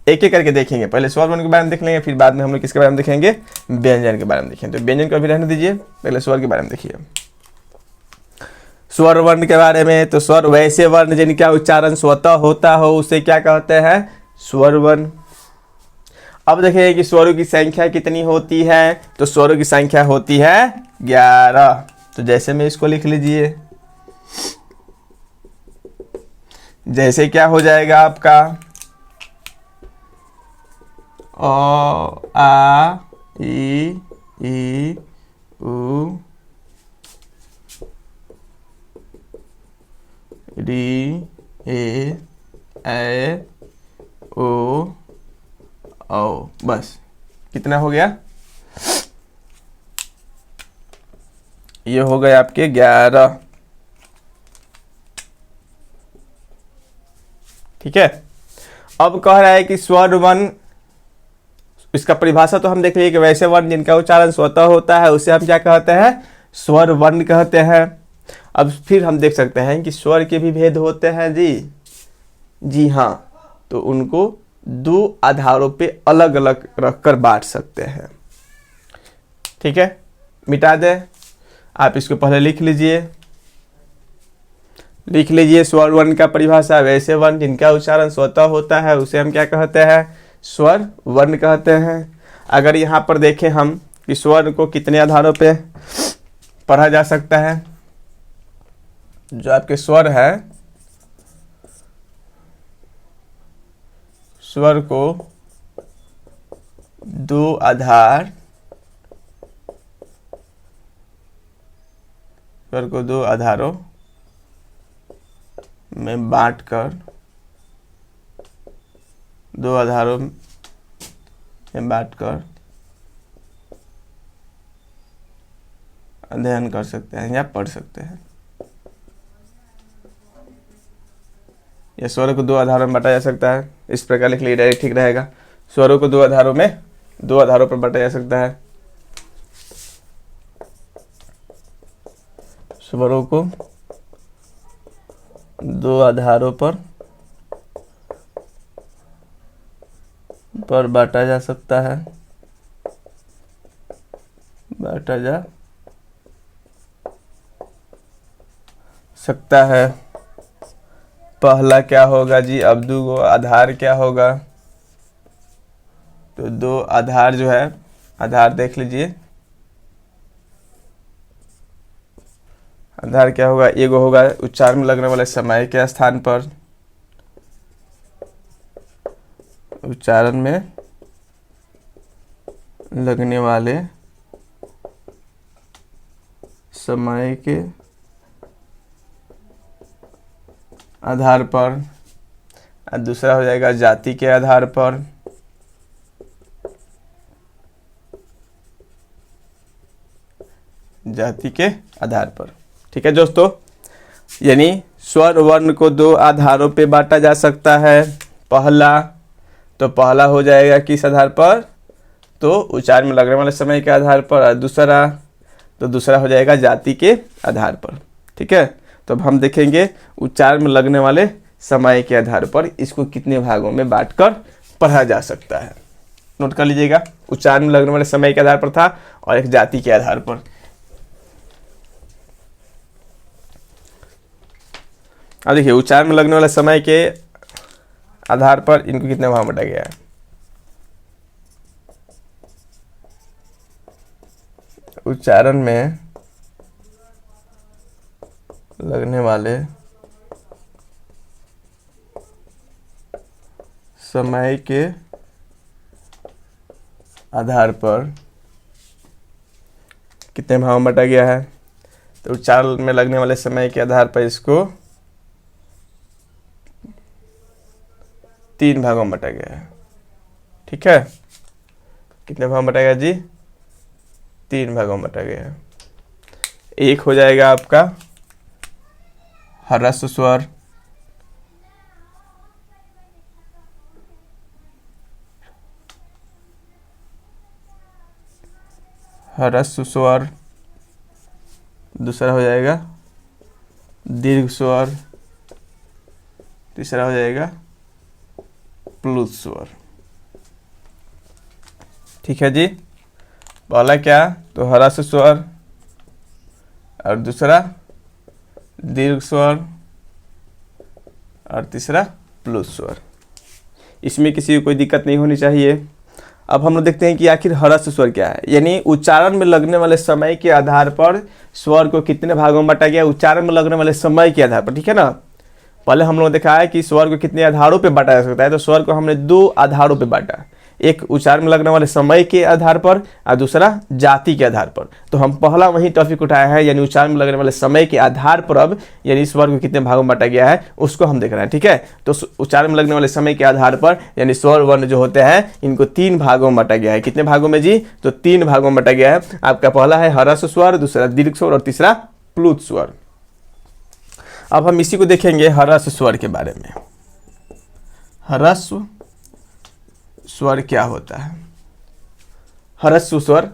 एक एक करके देखेंगे, पहले स्वर वर्ण के बारे में देख लेंगे, फिर बाद में हम लोग किसके बारे में देखेंगे, व्यंजन के बारे में देखेंगे। तो व्यंजन को अभी रहने दीजिए, पहले स्वर के बारे में देखिए। स्वर वर्ण के बारे में, तो स्वर वैसे वर्ण जिनका उच्चारण स्वतः होता हो उसे क्या कहते हैं, स्वर वर्ण। अब देखेंगे कि स्वरों की संख्या कितनी होती है, तो स्वरों की संख्या होती है 11। तो जैसे में इसको लिख लीजिए, जैसे क्या हो जाएगा आपका अ आ इ उ री ए ओ औ। बस कितना हो गया, ये हो गए आपके 11। ठीक है। अब कह रहा है कि स्वर वर्ण, इसका परिभाषा तो हम देख लिए कि वैसे वर्ण जिनका उच्चारण स्वतः होता है उसे हम क्या कहते हैं, स्वर वर्ण कहते हैं। अब फिर हम देख सकते हैं कि स्वर के भी भेद होते हैं जी हाँ। तो उनको दो आधारों पे अलग अलग रखकर बांट सकते हैं। ठीक है, मिटा दें, आप इसको पहले लिख लीजिए स्वर वर्ण का परिभाषा, वैसे वर्ण जिनका उच्चारण स्वतः होता है उसे हम क्या कहते हैं, स्वर वर्ण कहते हैं। अगर यहाँ पर देखें हम कि स्वर को कितने आधारों पे पढ़ा जा सकता है, जो आपके स्वर है, स्वर को दो आधार, स्वर को दो आधारों में बांटकर, दो आधारों में बांटकर अध्ययन कर सकते हैं या पढ़ सकते हैं। यह स्वरों को दो आधारों में बांटा जा सकता है, इस प्रकार लिख लीजिए, डायरेक्ट ठीक रहेगा। स्वरों को दो आधारों पर बांटा जा सकता है। स्वरों को दो आधारों पर बांटा जा सकता है, बांटा जा सकता है। पहला क्या होगा जी, अब दो आधार क्या होगा, तो दो आधार जो है, आधार देख लीजिए, आधार क्या होगा, एगो होगा उच्चारण में लगने वाले समय के स्थान पर, उच्चारण में लगने वाले समय के आधार पर, और दूसरा हो जाएगा जाति के आधार पर, जाति के आधार पर। ठीक है दोस्तों, यानी स्वर वर्ण को दो आधारों पे बांटा जा सकता है। पहला हो जाएगा किस आधार पर, तो उच्चारण में लगने वाले समय के आधार पर, और दूसरा हो जाएगा जाति के आधार पर। ठीक है, तो अब हम देखेंगे उच्चारण में लगने वाले समय के आधार पर इसको कितने भागों में बांटकर पढ़ा जा सकता है। नोट कर लीजिएगा, उच्चारण में लगने वाले समय के आधार पर था और एक जाति के आधार पर। अब देखिए, उच्चारण में लगने वाले समय के आधार पर इनको कितने भाग बांटा गया है। उच्चारण में लगने वाले समय के आधार पर कितने भाग में बांटा गया है, तो उच्चारण में लगने वाले समय के आधार पर इसको 3 भागों में बांटा गया है। ठीक है, कितने भाग में बांटा गया जी, 3 भागों में बांटा गया है। एक हो जाएगा आपका ह्रस्व स्वर, ह्रस्व स्वर, दूसरा हो जाएगा दीर्घ स्वर, तीसरा हो जाएगा प्लुत स्वर। ठीक है जी। पहला क्या, तो ह्रस्व स्वर और दूसरा दीर्घ स्वर और तीसरा प्लुत स्वर। इसमें किसी को कोई दिक्कत नहीं होनी चाहिए। अब हम लोग देखते हैं कि आखिर ह्रस्व स्वर क्या है, यानी उच्चारण में लगने वाले समय के आधार पर स्वर को कितने भागों में बांटा गया, उच्चारण में लगने वाले समय के आधार पर। ठीक है ना। पहले हम लोग देखा है कि स्वर को कितने आधारों पे बांटा जा सकता है, तो स्वर को हमने 2 आधारों पे बांटा, एक उच्चारण में लगने वाले समय के आधार पर और दूसरा जाति के आधार पर। तो हम पहला वही टॉपिक उठाया है, यानी उच्चारण में लगने वाले समय के आधार पर अब यानी स्वर को कितने भागों में बांटा गया है उसको हम देख रहे हैं। ठीक है। तो उच्चारण में लगने वाले समय के आधार पर यानी स्वर वर्ण जो होते हैं इनको 3 भागों में बांटा गया है। कितने भागों में जी, तो 3 भागों में बांटा गया है। आपका पहला है ह्रस्व स्वर, दूसरा दीर्घ स्वर और तीसरा प्लुत स्वर। अब हम इसी को देखेंगे ह्रस्व स्वर के बारे में। ह्रस्व स्वर क्या होता है, ह्रस्व स्वर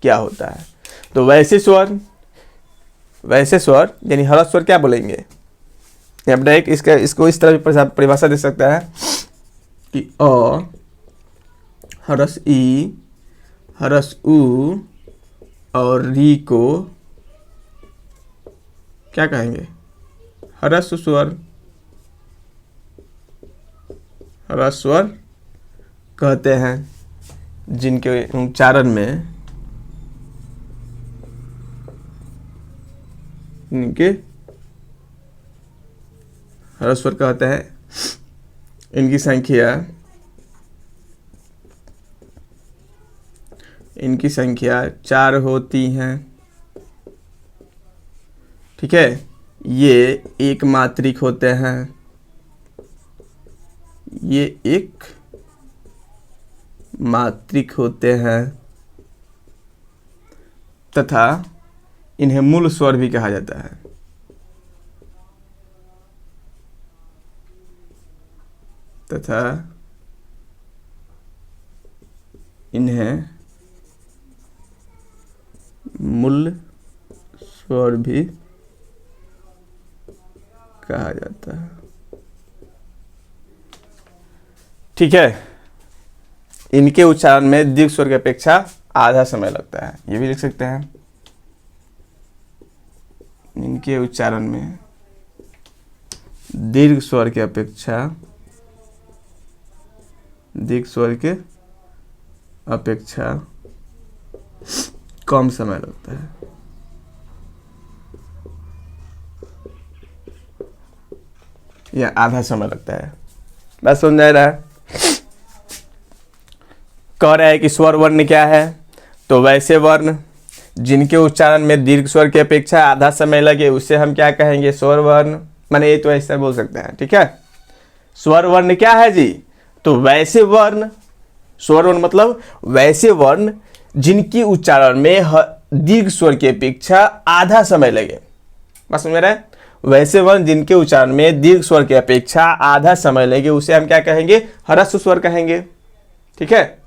क्या होता है, तो वैसे स्वर यानी ह्रस्व स्वर क्या बोलेंगे, डायरेक्ट इसको इस तरह भी परिभाषा दे सकता है कि अ ह्रस्व ई ह्रस्व उ और री को क्या कहेंगे, ह्रस्व स्वर। ह्रस्व स्वर कहते हैं जिनके उच्चारण में इनके ह्रस्व स्वर कहते हैं इनकी संख्या 4 होती हैं। ठीक है। ये एक मात्रिक होते हैं, ये एक मात्रिक होते हैं तथा इन्हें मूल स्वर भी कहा जाता है। तथा इन्हें मूल स्वर भी कहा जाता है। ठीक है। इनके उच्चारण में दीर्घ स्वर की अपेक्षा आधा समय लगता है, ये भी लिख सकते हैं। इनके उच्चारण में दीर्घ स्वर की अपेक्षा कम समय लगता है। या आधा समय लगता है। बात समझ आ रहा है। कह रहा है कि स्वर वर्ण क्या है, तो वैसे वर्ण जिनके उच्चारण में दीर्घ स्वर की अपेक्षा आधा समय लगे उसे हम क्या कहेंगे, स्वर वर्ण। माने ये तो ऐसा बोल सकते हैं। ठीक है। स्वर वर्ण क्या है जी, तो वैसे वर्ण, स्वर वर्ण मतलब वैसे वर्ण जिनकी उच्चारण में दीर्घ स्वर की अपेक्षा आधा समय लगे। बात समझ रहे हैं। वैसे वर्ण जिनके उच्चारण में दीर्घ स्वर की अपेक्षा आधा समय लगे उसे हम क्या कहेंगे, ह्रस्व स्वर कहेंगे। ठीक है।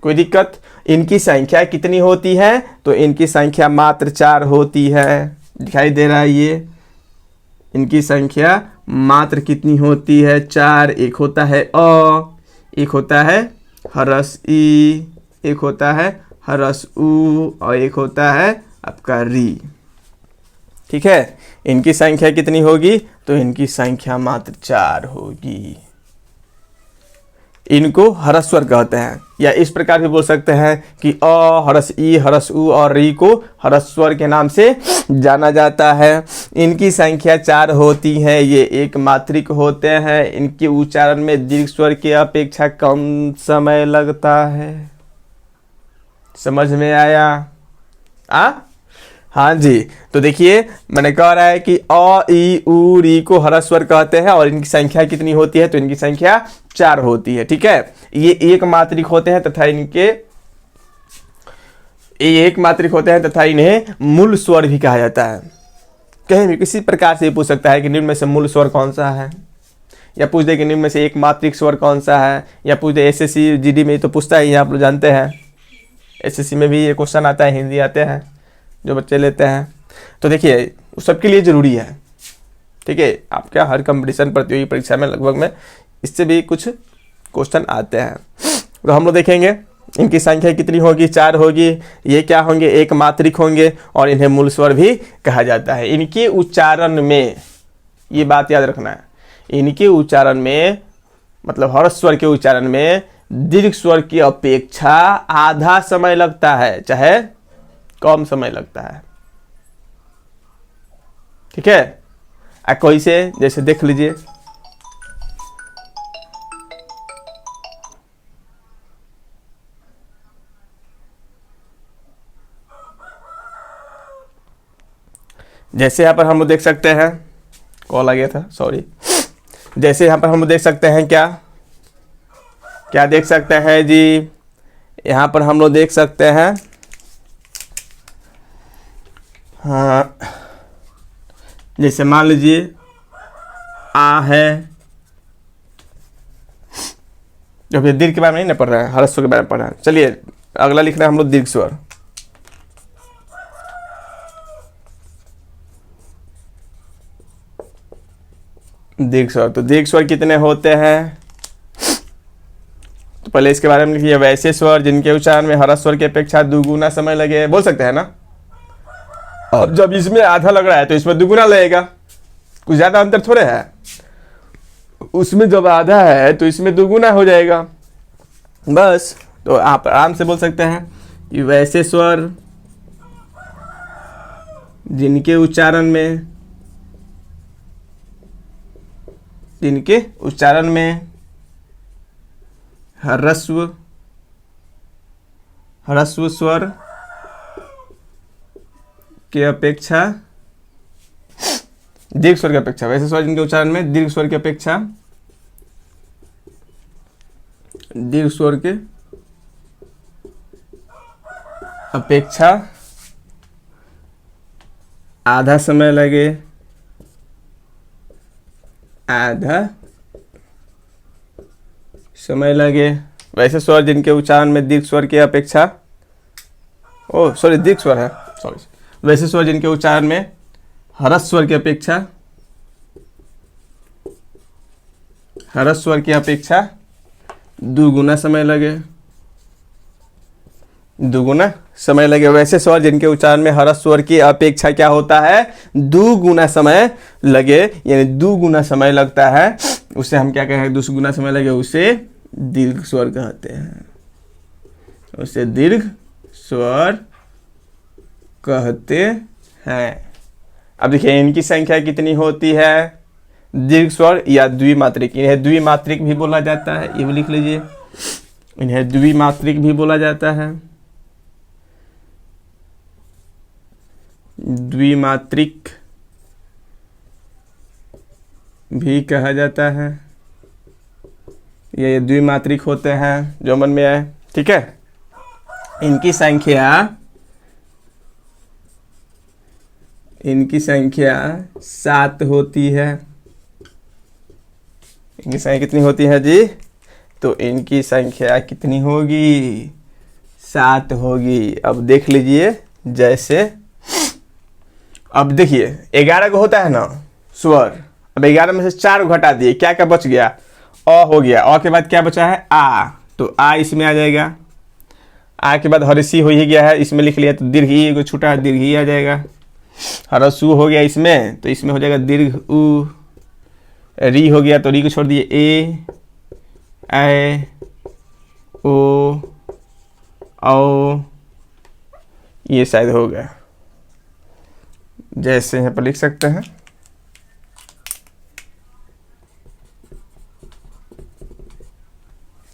कोई दिक्कत। इनकी संख्या कितनी होती है, तो इनकी संख्या मात्र 4 होती है। दिखाई दे रहा है ये, इनकी संख्या मात्र कितनी होती है, 4। एक होता है अ, एक होता है ह्रस्व ई, एक होता है ह्रस्व उ और एक होता है आपका री। ठीक है। इनकी संख्या कितनी होगी, तो इनकी संख्या मात्र 4 होगी। इनको ह्रस्व स्वर कहते हैं, या इस प्रकार भी बोल सकते हैं कि अ ह्रस्व ई ह्रस्व उ और री को ह्रस्व स्वर के नाम से जाना जाता है। इनकी संख्या 4 होती है, ये एक मात्रिक होते हैं। इनके उच्चारण में दीर्घ स्वर की अपेक्षा कम समय लगता है। समझ में आया? हाँ जी। तो देखिए मैंने कह रहा है कि अ ई उ री को ह्रस्व स्वर कहते हैं और इनकी संख्या कितनी होती है, तो इनकी संख्या 4 होती है। ठीक है। ये एक मात्रिक होते हैं तथा इन्हें मूल स्वर भी कहा जाता है। कहीं भी किसी प्रकार से पूछ सकता है कि निम्न में से मूल स्वर कौन सा है, या पूछ दे कि निम्न में से एक मात्रिक स्वर कौन सा है, या पूछ दे एसएससी जीडी में तो पूछता ही, आप लोग जानते हैं एसएससी में भी ये क्वेश्चन आता है, हिंदी आते हैं जो बच्चे लेते हैं। तो देखिए सबके लिए जरूरी है। ठीक है, आपका हर कंपटीशन प्रतियोगी परीक्षा में लगभग में इससे भी कुछ क्वेश्चन आते हैं। तो हम लोग देखेंगे इनकी संख्या कितनी होगी, 4 होगी। ये क्या होंगे, एक मात्रिक होंगे और इन्हें मूल स्वर भी कहा जाता है। इनके उच्चारण में, ये बात याद रखना है, इनके उच्चारण में मतलब हर स्वर के उच्चारण में दीर्घ स्वर की अपेक्षा आधा समय लगता है, चाहे कम समय लगता है। ठीक है, कोई से जैसे देख लीजिए, जैसे यहाँ पर हम लोग देख सकते हैं, कॉल आ गया था, सॉरी। जैसे यहाँ पर हम लोग देख सकते हैं, क्या क्या देख सकते हैं जी, यहाँ पर हम लोग देख सकते हैं, हाँ, जैसे मान लीजिए आ है, जब ये दीर्घ के बारे में नहीं ना पढ़ रहे हैं, ह्रस्व के बारे में पढ़ रहे हैं। चलिए अगला लिख रहे हैं हम लोग दीर्घ स्वर। दीर्घ स्वर, तो दीर्घ स्वर कितने होते हैं, तो पहले इसके बारे में लिखिए। वैसे स्वर जिनके उच्चारण में ह्रस्व स्वर की अपेक्षा दुगुना समय लगे, बोल सकते हैं ना। अब जब इसमें आधा लग रहा है तो इसमें दुगुना लगेगा, कुछ ज्यादा अंतर थोड़े है। उसमें जब आधा है तो इसमें दुगुना हो जाएगा, बस। तो आप आराम से बोल सकते हैं कि वैसे स्वर जिनके उच्चारण में ह्रस्व स्वर के अपेक्षा दीर्घ स्वर की अपेक्षा, वैसे स्वर जिनके उच्चारण में दीर्घ स्वर की अपेक्षा दीर्घ स्वर के अपेक्षा आधा समय लगे, वैसे स्वर जिनके उच्चारण में दीर्घ स्वर की अपेक्षा, दीर्घ स्वर है, सॉरी, वैसे स्वर जिनके उच्चारण में ह्रस्व स्वर की अपेक्षा दुगुना समय लगे, वैसे स्वर जिनके उच्चारण में ह्रस्व स्वर की अपेक्षा क्या होता है, दुगुना समय लगे, यानी दुगुना समय लगता है, उसे हम क्या कहें, दुगुना समय लगे, उसे दीर्घ स्वर कहते हैं, उसे दीर्घ स्वर कहते हैं। अब देखिए इनकी संख्या कितनी होती है, दीर्घ स्वर या द्विमात्रिक, इन्हें द्विमात्रिक भी बोला जाता है, ये भी लिख लीजिए, इन्हें द्विमात्रिक भी बोला जाता है, द्विमात्रिक भी कहा जाता है। ये द्विमात्रिक होते हैं, जो मन में आए, ठीक है। इनकी संख्या 7 होती है। इनकी संख्या कितनी होती है जी, तो इनकी संख्या कितनी होगी, 7 होगी। अब देख लीजिए, जैसे अब देखिए 11 को होता है ना स्वर, अब 11 में से 4 को घटा दिए, क्या क्या बच गया, अ हो गया, अ के बाद क्या बचा है, आ, तो आ इसमें आ जाएगा, आ के बाद हरसी हो ही गया है, इसमें लिख लिया, तो दीर्घ ई को छूटा है, दीर्घ ई आ जाएगा, हरसु हो गया इसमें, तो इसमें हो जाएगा दीर्घ उ, री हो गया तो री को छोड़ दिए, ए ओ औ, ये शायद हो गया, जैसे यहाँ पर लिख सकते हैं।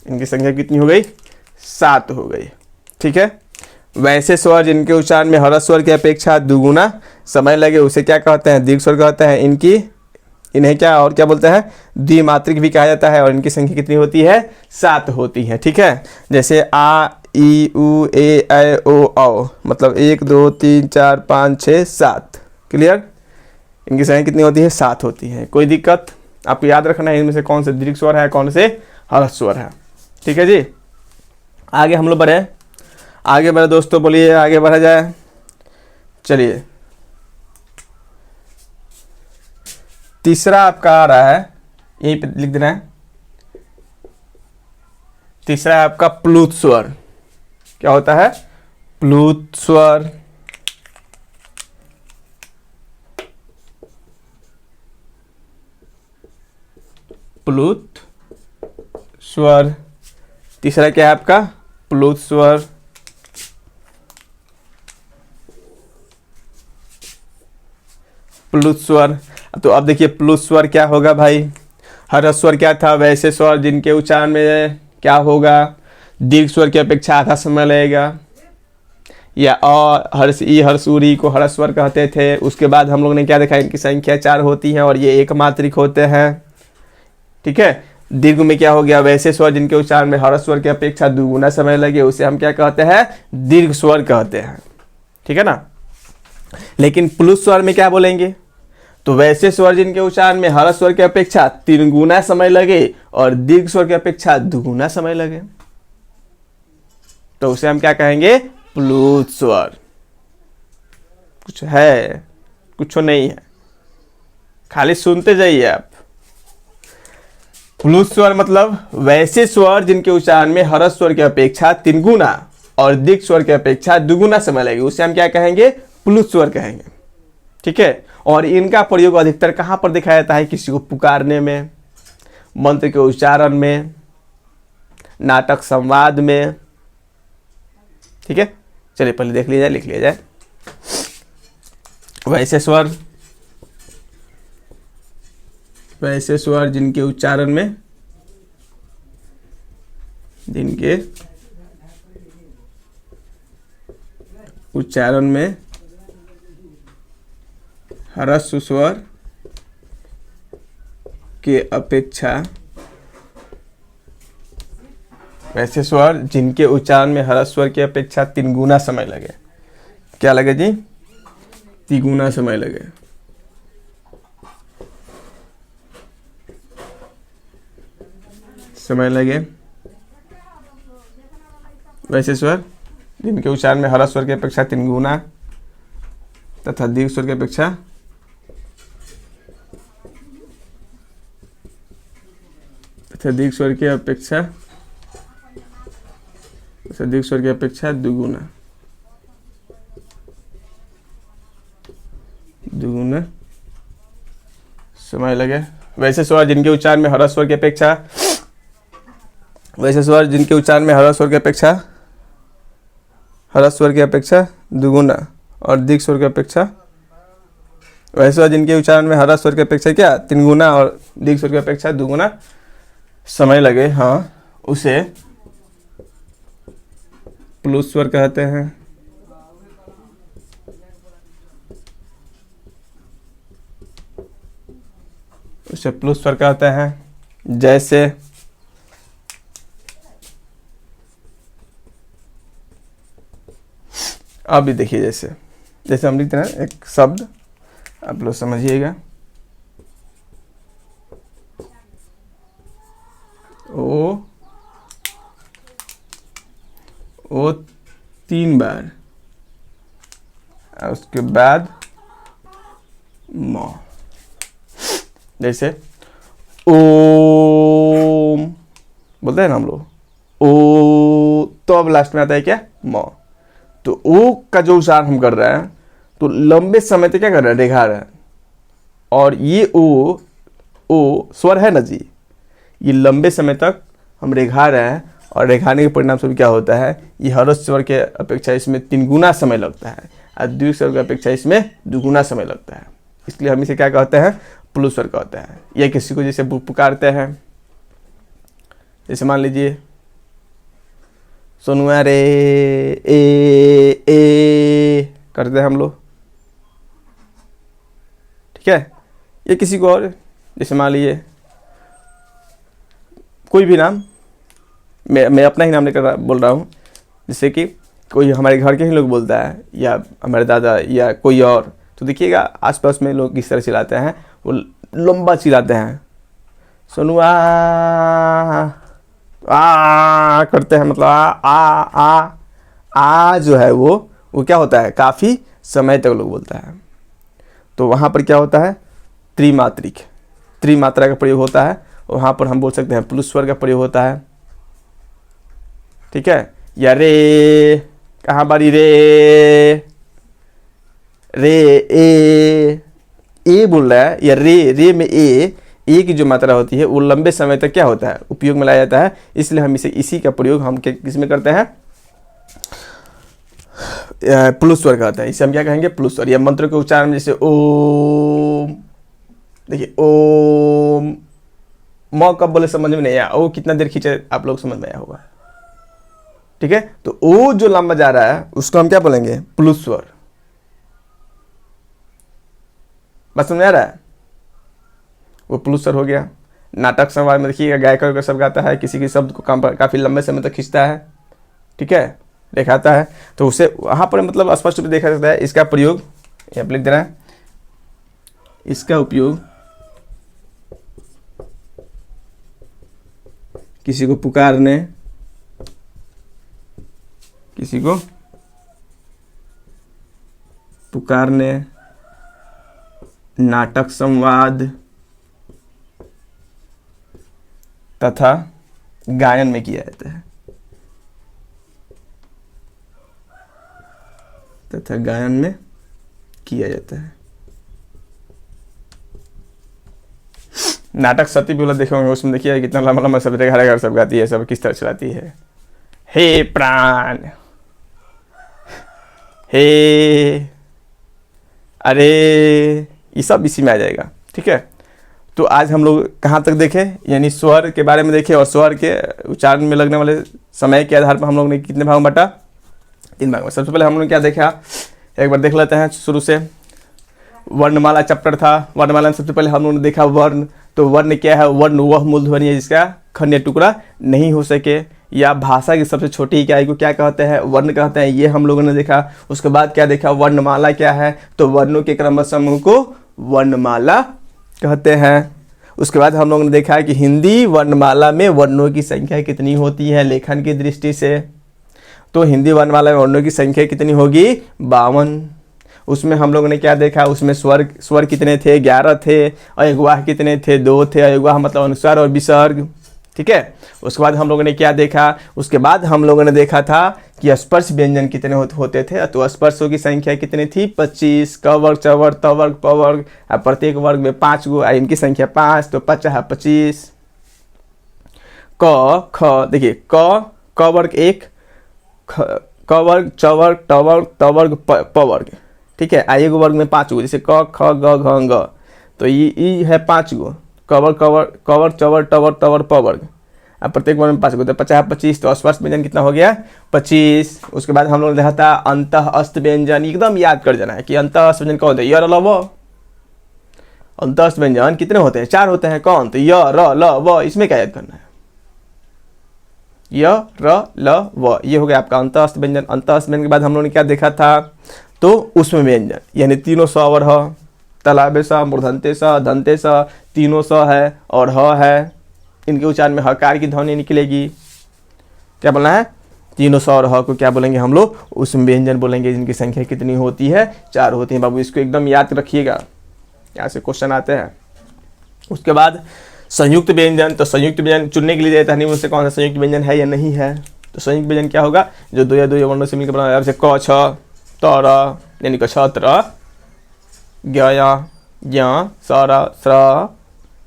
इनकी संख्या कितनी हो गई, 7 हो गई, ठीक है। वैसे स्वर जिनके उच्चारण में ह्रस्व स्वर की अपेक्षा दुगुना समय लगे, उसे क्या कहते हैं, दीर्घ स्वर कहते हैं। इन्हें क्या और क्या बोलते हैं, द्विमात्रिक भी कहा जाता है, और इनकी संख्या कितनी होती है, 7 होती है, ठीक है। जैसे आ, ई, उ, ए, ऐ, ओ, औ, मतलब 1 2 3 4 5 6 7, क्लियर। इनकी संख्या कितनी होती है, 7 होती है। कोई दिक्कत, आपको याद रखना है इनमें से कौन से दीर्घ स्वर है, कौन से ह्रस्व स्वर है, ठीक है जी। आगे हम लोग बढ़े, आगे बढ़े दोस्तों, बोलिए आगे बढ़ा जाए। चलिए तीसरा आपका आ रहा है, यहीं पे लिख देना है, तीसरा है आपका प्लुत स्वर। क्या होता है? प्लुत स्वर। प्लुत स्वर। तीसरा क्या है आपका? प्लुत स्वर। प्लुत स्वर। तो अब देखिए प्लुत स्वर क्या होगा भाई? ह्रस्व स्वर क्या था? वैसे स्वर जिनके उच्चारण में क्या होगा? दीर्घ स्वर की अपेक्षा आधा समय लगेगा। या हर्ष ई हर्षूरी को ह्रस्व स्वर कहते थे। उसके बाद हम लोग ने क्या देखा? इनकी संख्या 4 होती है और ये एक मात्रिक होते हैं। ठीक है। दीर्घ में क्या हो गया? वैसे स्वर जिनके उच्चारण में ह्रस्व स्वर की अपेक्षा दुगुना समय लगे, उसे हम क्या कहते हैं? दीर्घ स्वर कहते हैं। ठीक है ना। लेकिन प्लुत स्वर में क्या बोलेंगे? तो वैसे स्वर जिनके उच्चारण में ह्रस्व स्वर की अपेक्षा 3 गुना समय लगे और दीर्घ स्वर की अपेक्षा दुगुना समय लगे, तो उसे हम क्या कहेंगे? प्लुत स्वर। कुछ है? कुछ नहीं है, खाली सुनते जाइए आप। प्लुत स्वर मतलब वैसे स्वर जिनके उच्चारण में ह्रस्व स्वर की अपेक्षा 3 गुना और दीर्घ स्वर की अपेक्षा दुगुना समय लगे, उसे हम क्या कहेंगे? प्लुत स्वर कहेंगे। ठीक है। और इनका प्रयोग अधिकतर कहां पर दिखाया जाता है? किसी को पुकारने में, मंत्र के उच्चारण में, नाटक संवाद में। ठीक है। चलिए पहले देख लिया जाए, लिख लिया जाए। वैसे स्वर, वैसे स्वर जिनके उच्चारण में, जिनके उच्चारण में ह्रस्व स्वर के अपेक्षा, वैसे स्वर जिनके उच्चारण में ह्रस्व स्वर की अपेक्षा 3 गुना समय लगे। क्या लगे जी? 3 गुना समय लगे। समय लगे वैसे स्वर जिनके उच्चारण में ह्रस्व स्वर की अपेक्षा 3 गुना तथा दीर्घ स्वर की अपेक्षा दीर्घ स्वर की अपेक्षा दीर्घ स्वर की अपेक्षा दुगुना समय लगे। वैसे स्वर जिनके उच्चारण में ह्रस्व स्वर की अपेक्षा, वैसे स्वर जिनके उच्चारण में ह्रस्व स्वर की अपेक्षा, ह्रस्व स्वर की अपेक्षा दुगुना और दीर्घ स्वर की अपेक्षा, वैसे स्वर जिनके उच्चारण में ह्रस्व स्वर की अपेक्षा क्या? 3 गुना और दीर्घ स्वर की अपेक्षा दुगुना समय लगे, हाँ, उसे प्लुत स्वर कहते हैं। उसे प्लुत स्वर कहते हैं। जैसे अभी देखिए, जैसे जैसे हम लिखते हैं एक शब्द, आप लोग समझिएगा। ओ 3 बार और उसके बाद म। जैसे ओम बोलते हैं ना हम लोग, ओ, तो अब लास्ट में आता है क्या? म। तो ओ का जो उच्चारण हम कर रहे हैं, तो लंबे समय तक क्या कर रहे हैं? रेखा रहे हैं। और ये ओ स्वर है ना जी, ये लंबे समय तक हम रेखा रहे हैं और रेखाने के परिणाम स्वरूप क्या होता है? ये ह्रस्व स्वर के अपेक्षा इसमें 3 गुना समय लगता है और दीर्घ स्वर की अपेक्षा इसमें दुगुना समय लगता है। इसलिए हम इसे क्या कहते हैं? प्लुत स्वर कहते हैं। ये किसी को जैसे पुकारते हैं, जैसे मान लीजिए सोनुआ रे, ए करते हैं हम लोग। ठीक है। ये किसी को और, जैसे मान लीजिए कोई भी नाम, मैं अपना ही नाम लेकर बोल रहा हूँ, जैसे कि कोई हमारे घर के ही लोग बोलता है या हमारे दादा या कोई और, तो देखिएगा आसपास में लोग किस तरह चिल्लाते हैं, वो लंबा चिल्लाते हैं, सोनुआ आ करते हैं, मतलब आ जो है वो क्या होता है? काफ़ी समय तक लोग बोलता है। तो वहाँ पर क्या होता है? त्रिमात्रिक, त्रिमात्रा का प्रयोग होता है, वहाँ पर हम बोल सकते हैं प्लुत स्वर का प्रयोग होता है। ठीक है, या रे, कहाँ बारी रे, रे ए बोल रहा है, या रे में ए की जो मात्रा होती है वो लंबे समय तक क्या होता है, उपयोग में लाया जाता है, इसलिए हम इसी का प्रयोग हम किस में करते हैं, प्लुत स्वर का होता है, इसे हम क्या कहेंगे, प्लुत स्वर। या मंत्र के उच्चारण जैसे ओम, देखिए ओम, म कब बोले समझ में नहीं आया, ओ कितना देर खींचे आप लोग समझ में आया होगा। ठीक है, तो ओ जो लंबा जा रहा है उसको हम क्या बोलेंगे, प्लुत स्वर। बस समझ आ रहा है, वो प्लुत स्वर हो गया। नाटक संवाद में देखिएगा गायक का सब गाता है, किसी के शब्द को काफी लंबे समय तक खींचता है, ठीक है, दिखाता है, तो उसे वहां पर मतलब स्पष्ट रूप से देखा जाता है। इसका प्रयोग यहाँ पर लिख देना है, इसका उपयोग किसी को पुकारने, किसी को पुकारने, नाटक संवाद तथा गायन में किया जाता है, तथा गायन में किया जाता है। नाटक सती भी देखे होंगे, उसमें देखिए कितना लंबा लंबा शब्द घर सब गाती है, सब किस तरह चलाती है, हे प्राण, हे, अरे, ये सब इसी में आ जाएगा। ठीक है, तो आज हम लोग कहाँ तक देखे, यानी स्वर के बारे में देखे, और स्वर के उच्चारण में लगने वाले समय के आधार पर हम लोग ने कितने भाग में बांटा, 3 भाग में। सबसे पहले हम लोग ने क्या देखा, एक बार देख लेते हैं शुरू से। वर्णमाला चैप्टर था, वर्णमाला में सबसे पहले हम लोगों ने देखा वर्ण। तो वर्ण क्या है, वर्ण वह मूल ध्वनि है जिसका खंड या टुकड़ा नहीं हो सके, या भाषा की सबसे छोटी इकाई को क्या कहते हैं, वर्ण कहते हैं, ये हम लोगों ने देखा। उसके बाद क्या देखा, वर्णमाला क्या है, तो वर्णों के क्रम समूह को वर्णमाला कहते हैं। उसके बाद हम लोगों ने देखा कि हिंदी वर्णमाला में वर्णों की संख्या कितनी होती है लेखन की दृष्टि से, तो हिंदी वर्णमाला में वर्णों की संख्या कितनी होगी, 52। उसमें हम लोगों ने क्या देखा, उसमें स्वर कितने थे, 11 थे, अयगवाह कितने थे, 2 थे, अयगवाह मतलब अनुस्वार और विसर्ग। ठीक है, उसके बाद हम लोगों ने क्या देखा, उसके बाद हम लोगों ने देखा था कि स्पर्श व्यंजन कितने होते थे, तो स्पर्शों की संख्या कितनी थी, 25, क वर्ग, च वर्ग, त वर्ग, प वर्ग, प्रत्येक वर्ग में 5 गो, इनकी संख्या 5, तो 50 25। क ख, देखिए क वर्ग 1, क वर्ग, च वर्ग, ट वर्ग, त वर्ग, प वर्ग। ठीक है, एक वर्ग में 5 गो, जैसे क ख ग घ ग, तो ये है 5 गो, कवर चवर टवर तवर प वर्ग, अब प्रत्येक वर्ग में 5 गो, तो 50 25, तो स्पर्श व्यंजन कितना हो गया, 25। उसके बाद हम लोग ने देखा था अंतः अस्त व्यंजन, एकदम याद कर जाना है कि अंतः अस्त व्यंजन कौन होते हैं, य र ल व। अंतः अस्त व्यंजन कितने होते हैं, 4 होते हैं, कौन, तो य र ल व, इसमें क्या याद करना है, य र ल व, ये हो गया आपका अंतः अस्त व्यंजन। अंतः अस्त व्यंजन के बाद हम लोगों ने क्या देखा था, तो उसमें व्यंजन यानी तीनों स्वर ह, तलाबे सा, मूर्धन्ते सा, दंते सा, तीनों स है और ह है, इनके उच्चारण में हकार की ध्वनि निकलेगी। क्या बोलना है, तीनों स और ह को क्या बोलेंगे हम लोग, उसमें व्यंजन बोलेंगे, जिनकी संख्या कितनी होती है, 4 होती है। बाबू इसको एकदम याद रखिएगा, यहाँ से क्वेश्चन आते हैं। उसके बाद संयुक्त व्यंजन, तो संयुक्त व्यंजन चुनने के लिए देता है मुझसे कौन सा संयुक्त व्यंजन है या नहीं है, तो संयुक्त व्यंजन क्या होगा, जो 2 या 2 वर्णों से मिलकर बना, जैसे क छ त र, यानी कछत्र, ग ज्ञ स र स्र,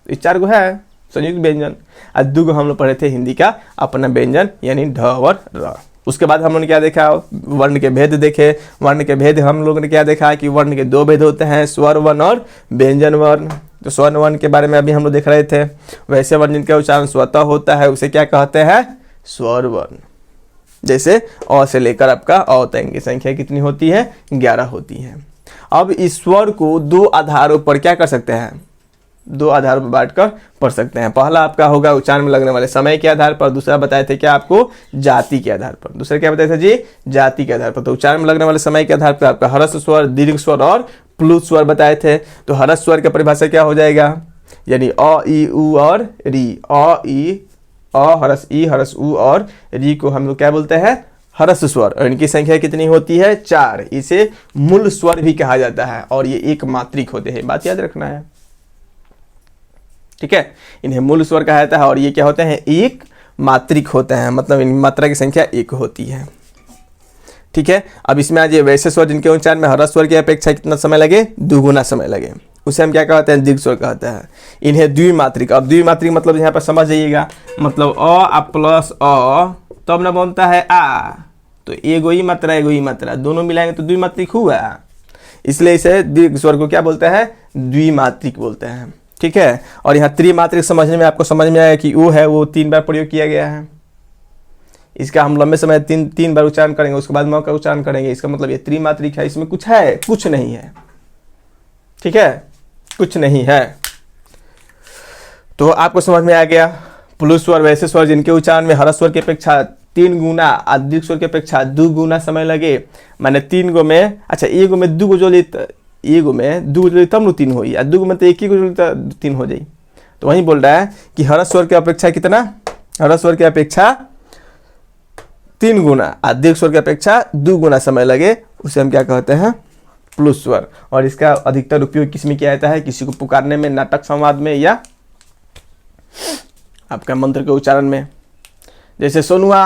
ये 4 गो है संयुक्त व्यंजन। आज 2 गो हम लोग पढ़े थे हिंदी का अपना व्यंजन, यानी ढ और र। उसके बाद हम लोगों ने क्या देखा, वर्ण के भेद देखे। वर्ण के भेद हम लोगों ने क्या देखा कि वर्ण के 2 भेद होते हैं, स्वर वर्ण और व्यंजन वर्ण। तो स्वर वर्ण के बारे में अभी हम लोग देख रहे थे। वैसे वर्ण जिनका उच्चारण स्वतः होता है उसे क्या कहते हैं, स्वर वर्ण। जैसे अ से लेकर आपका अ तक की संख्या कितनी होती है, 11 होती है। अब इस स्वर को 2 आधारों पर क्या कर सकते हैं, 2 आधारों पर बांटकर पढ़ सकते हैं। पहला आपका होगा उच्चारण में लगने वाले समय के आधार पर, दूसरा बताए थे क्या आपको, जाति के आधार पर। दूसरा क्या बताए थे जी, जाति के आधार पर। तो उच्चारण में लगने वाले समय के आधार पर आपका ह्रस्व स्वर, दीर्घ स्वर और प्लुत स्वर बताए थे। तो ह्रस्व स्वर का परिभाषा क्या हो जाएगा, यानी अ ई उ और री। अ ई अ ह्रस्व ई ह्रस्व उ और री को हम लोग क्या बोलते हैं, ह्रस्व स्वर, और इनकी संख्या कितनी होती है, 4। इसे मूल स्वर भी कहा जाता है और ये एक मात्रिक होते हैं, बात याद रखना है। ठीक है, इन्हें मूल स्वर कहा जाता है और ये क्या होते हैं, एक मात्रिक होते हैं, मतलब इन मात्रा की संख्या एक होती है। ठीक है, अब इसमें आज ये वैसे स्वर जिनके उच्चारण में ह्रस्व स्वर की अपेक्षा कितना समय लगे, दुगुना समय लगे, उसे हम क्या कहते हैं, दीर्घ स्वर कहते हैं। इन्हें द्विमात्रिक, अब द्विमात्रिक मतलब यहाँ पर समझ जाइएगा, मतलब अ प्लस अ तब न बनता है आ, तो एगो ही मात्रा दोनों मिलाएंगे तो द्विमात्रिक हुआ, इसलिए इसे दीर्घ स्वर को क्या बोलते हैं, द्विमात्रिक बोलते हैं। ठीक है, और यहाँ त्रिमात्रिक समझने में आपको समझ में आया कि वो है वो 3 बार प्रयोग किया गया है, इसका हम लंबे समय तीन बार उच्चारण करेंगे, उसके बाद म का उच्चारण करेंगे, इसका मतलब ये त्रिमात्रिक है, इसमें कुछ है, कुछ नहीं है। ठीक है, कुछ नहीं है। तो आपको समझ में आ गया, प्लुस स्वर वैसे स्वर जिनके उच्चारण में ह्रस्व स्वर की अपेक्षा 3 गुना और दीर्घ स्वर की अपेक्षा 2 गुना समय लगे, माने 3 गो में, अच्छा एगो में 2 गो जोड़ी, एगो में 2 गो जोड़ी तब न 3 होई, और 2 गो में तो एक ही गो जोड़ी तो 3 हो जाई। तो वहीं बोल रहा है कि ह्रस्व स्वर की अपेक्षा कितना, ह्रस्व स्वर की अपेक्षा 3 गुना और दीर्घ स्वर की अपेक्षा 2 गुना समय लगे, उसे हम क्या कहते हैं, प्लुस स्वर। और इसका अधिकतर उपयोग किस में किया जाता है, किसी को पुकारने में, नाटक संवाद में, या आपका मंत्र के उच्चारण में। जैसे सोनुआ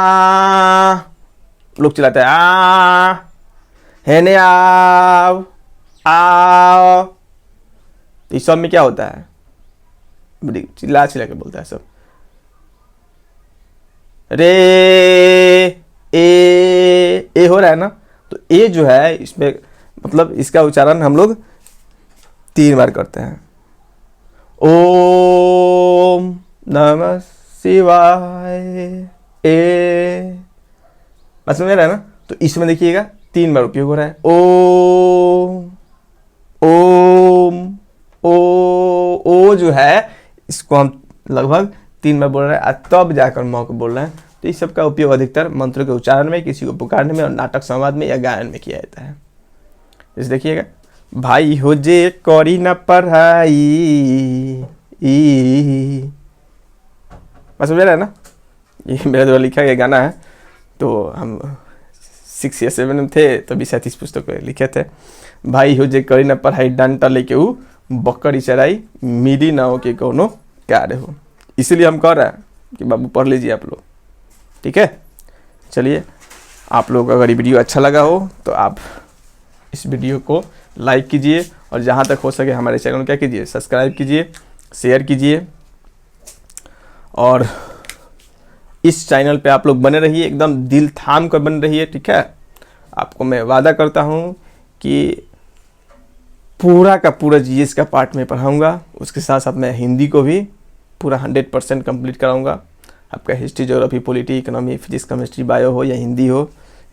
लोग चिल्लाते हैं आ, हेने आओ आओ, इस सब में क्या होता है, बड़ी चिल्ला चिल्ला के बोलता है सब। रे ए हो रहा है ना, तो ए जो है इसमें मतलब इसका उच्चारण हम लोग 3 बार करते हैं, ओम नमः शिवाय ए, बस समझ रहा है ना। तो इसमें देखिएगा 3 बार उपयोग हो रहा है, ओम ओम ओ जो है इसको हम लगभग 3 बार बोल रहे हैं, तब जाकर म को बोल रहे हैं। तो इस सब का उपयोग अधिकतर मंत्रों के उच्चारण में, किसी को पुकारने में और नाटक संवाद में या गायन में किया जाता है। जैसे देखिएगा, भाई हो जे करी न पढ़ाई, बस समझ रहा है ना, ये मेरे द्वारा लिखा गया गाना है। तो हम 6 या 7 में थे तभी शायद इस पुस्तक को लिखे थे। भाई हो जे करी न पढ़ाई, डंटा लेके ऊ बकरी चराई, मिली ना हो के कोनो कार्य हो। इसीलिए हम कह रहे हैं कि बाबू पढ़ लीजिए आप लोग। ठीक है, चलिए, आप लोग अगर ये वीडियो अच्छा लगा हो तो आप इस वीडियो को लाइक कीजिए, और जहाँ तक हो सके हमारे चैनल को क्या कीजिए, सब्सक्राइब कीजिए, शेयर कीजिए, और इस चैनल पे आप लोग बने रहिए, एकदम दिल थाम कर बने रहिए। ठीक है, आपको मैं वादा करता हूँ कि पूरा का पूरा जीएस का पार्ट में पढ़ाऊँगा, उसके साथ साथ मैं हिंदी को भी पूरा 100% कंप्लीट कराऊँगा। आपका history, geography, polity, economy, physics, chemistry, bio हो या हिंदी हो,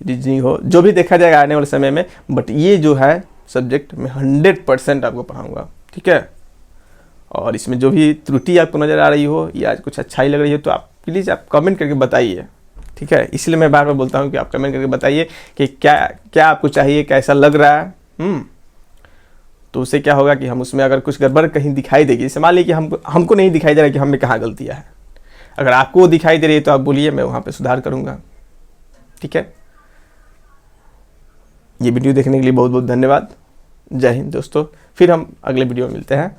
रीजनिंग हो, जो भी देखा जाएगा आने वाले समय में, बट ये जो है सब्जेक्ट मैं 100% आपको पढ़ाऊँगा। ठीक है, और इसमें जो भी त्रुटि आपको नज़र आ रही हो या कुछ अच्छाई लग रही हो तो आप प्लीज़ आप कमेंट करके बताइए। ठीक है, इसलिए मैं बार बार बोलता हूँ कि आप कमेंट करके बताइए कि क्या क्या आपको चाहिए, कैसा लग रहा है। तो उससे क्या होगा कि हम उसमें अगर कुछ गड़बड़ कहीं दिखाई देगी, जैसे मान लीजिए कि हमको नहीं दिखाई दे रहा है कि हमें कहाँ गलतियाँ है, अगर आपको दिखाई दे रही है तो आप बोलिए, मैं वहाँ पे सुधार करूँगा। ठीक है, ये वीडियो देखने के लिए बहुत बहुत धन्यवाद। जय हिंद दोस्तों, फिर हम अगले वीडियो में मिलते हैं।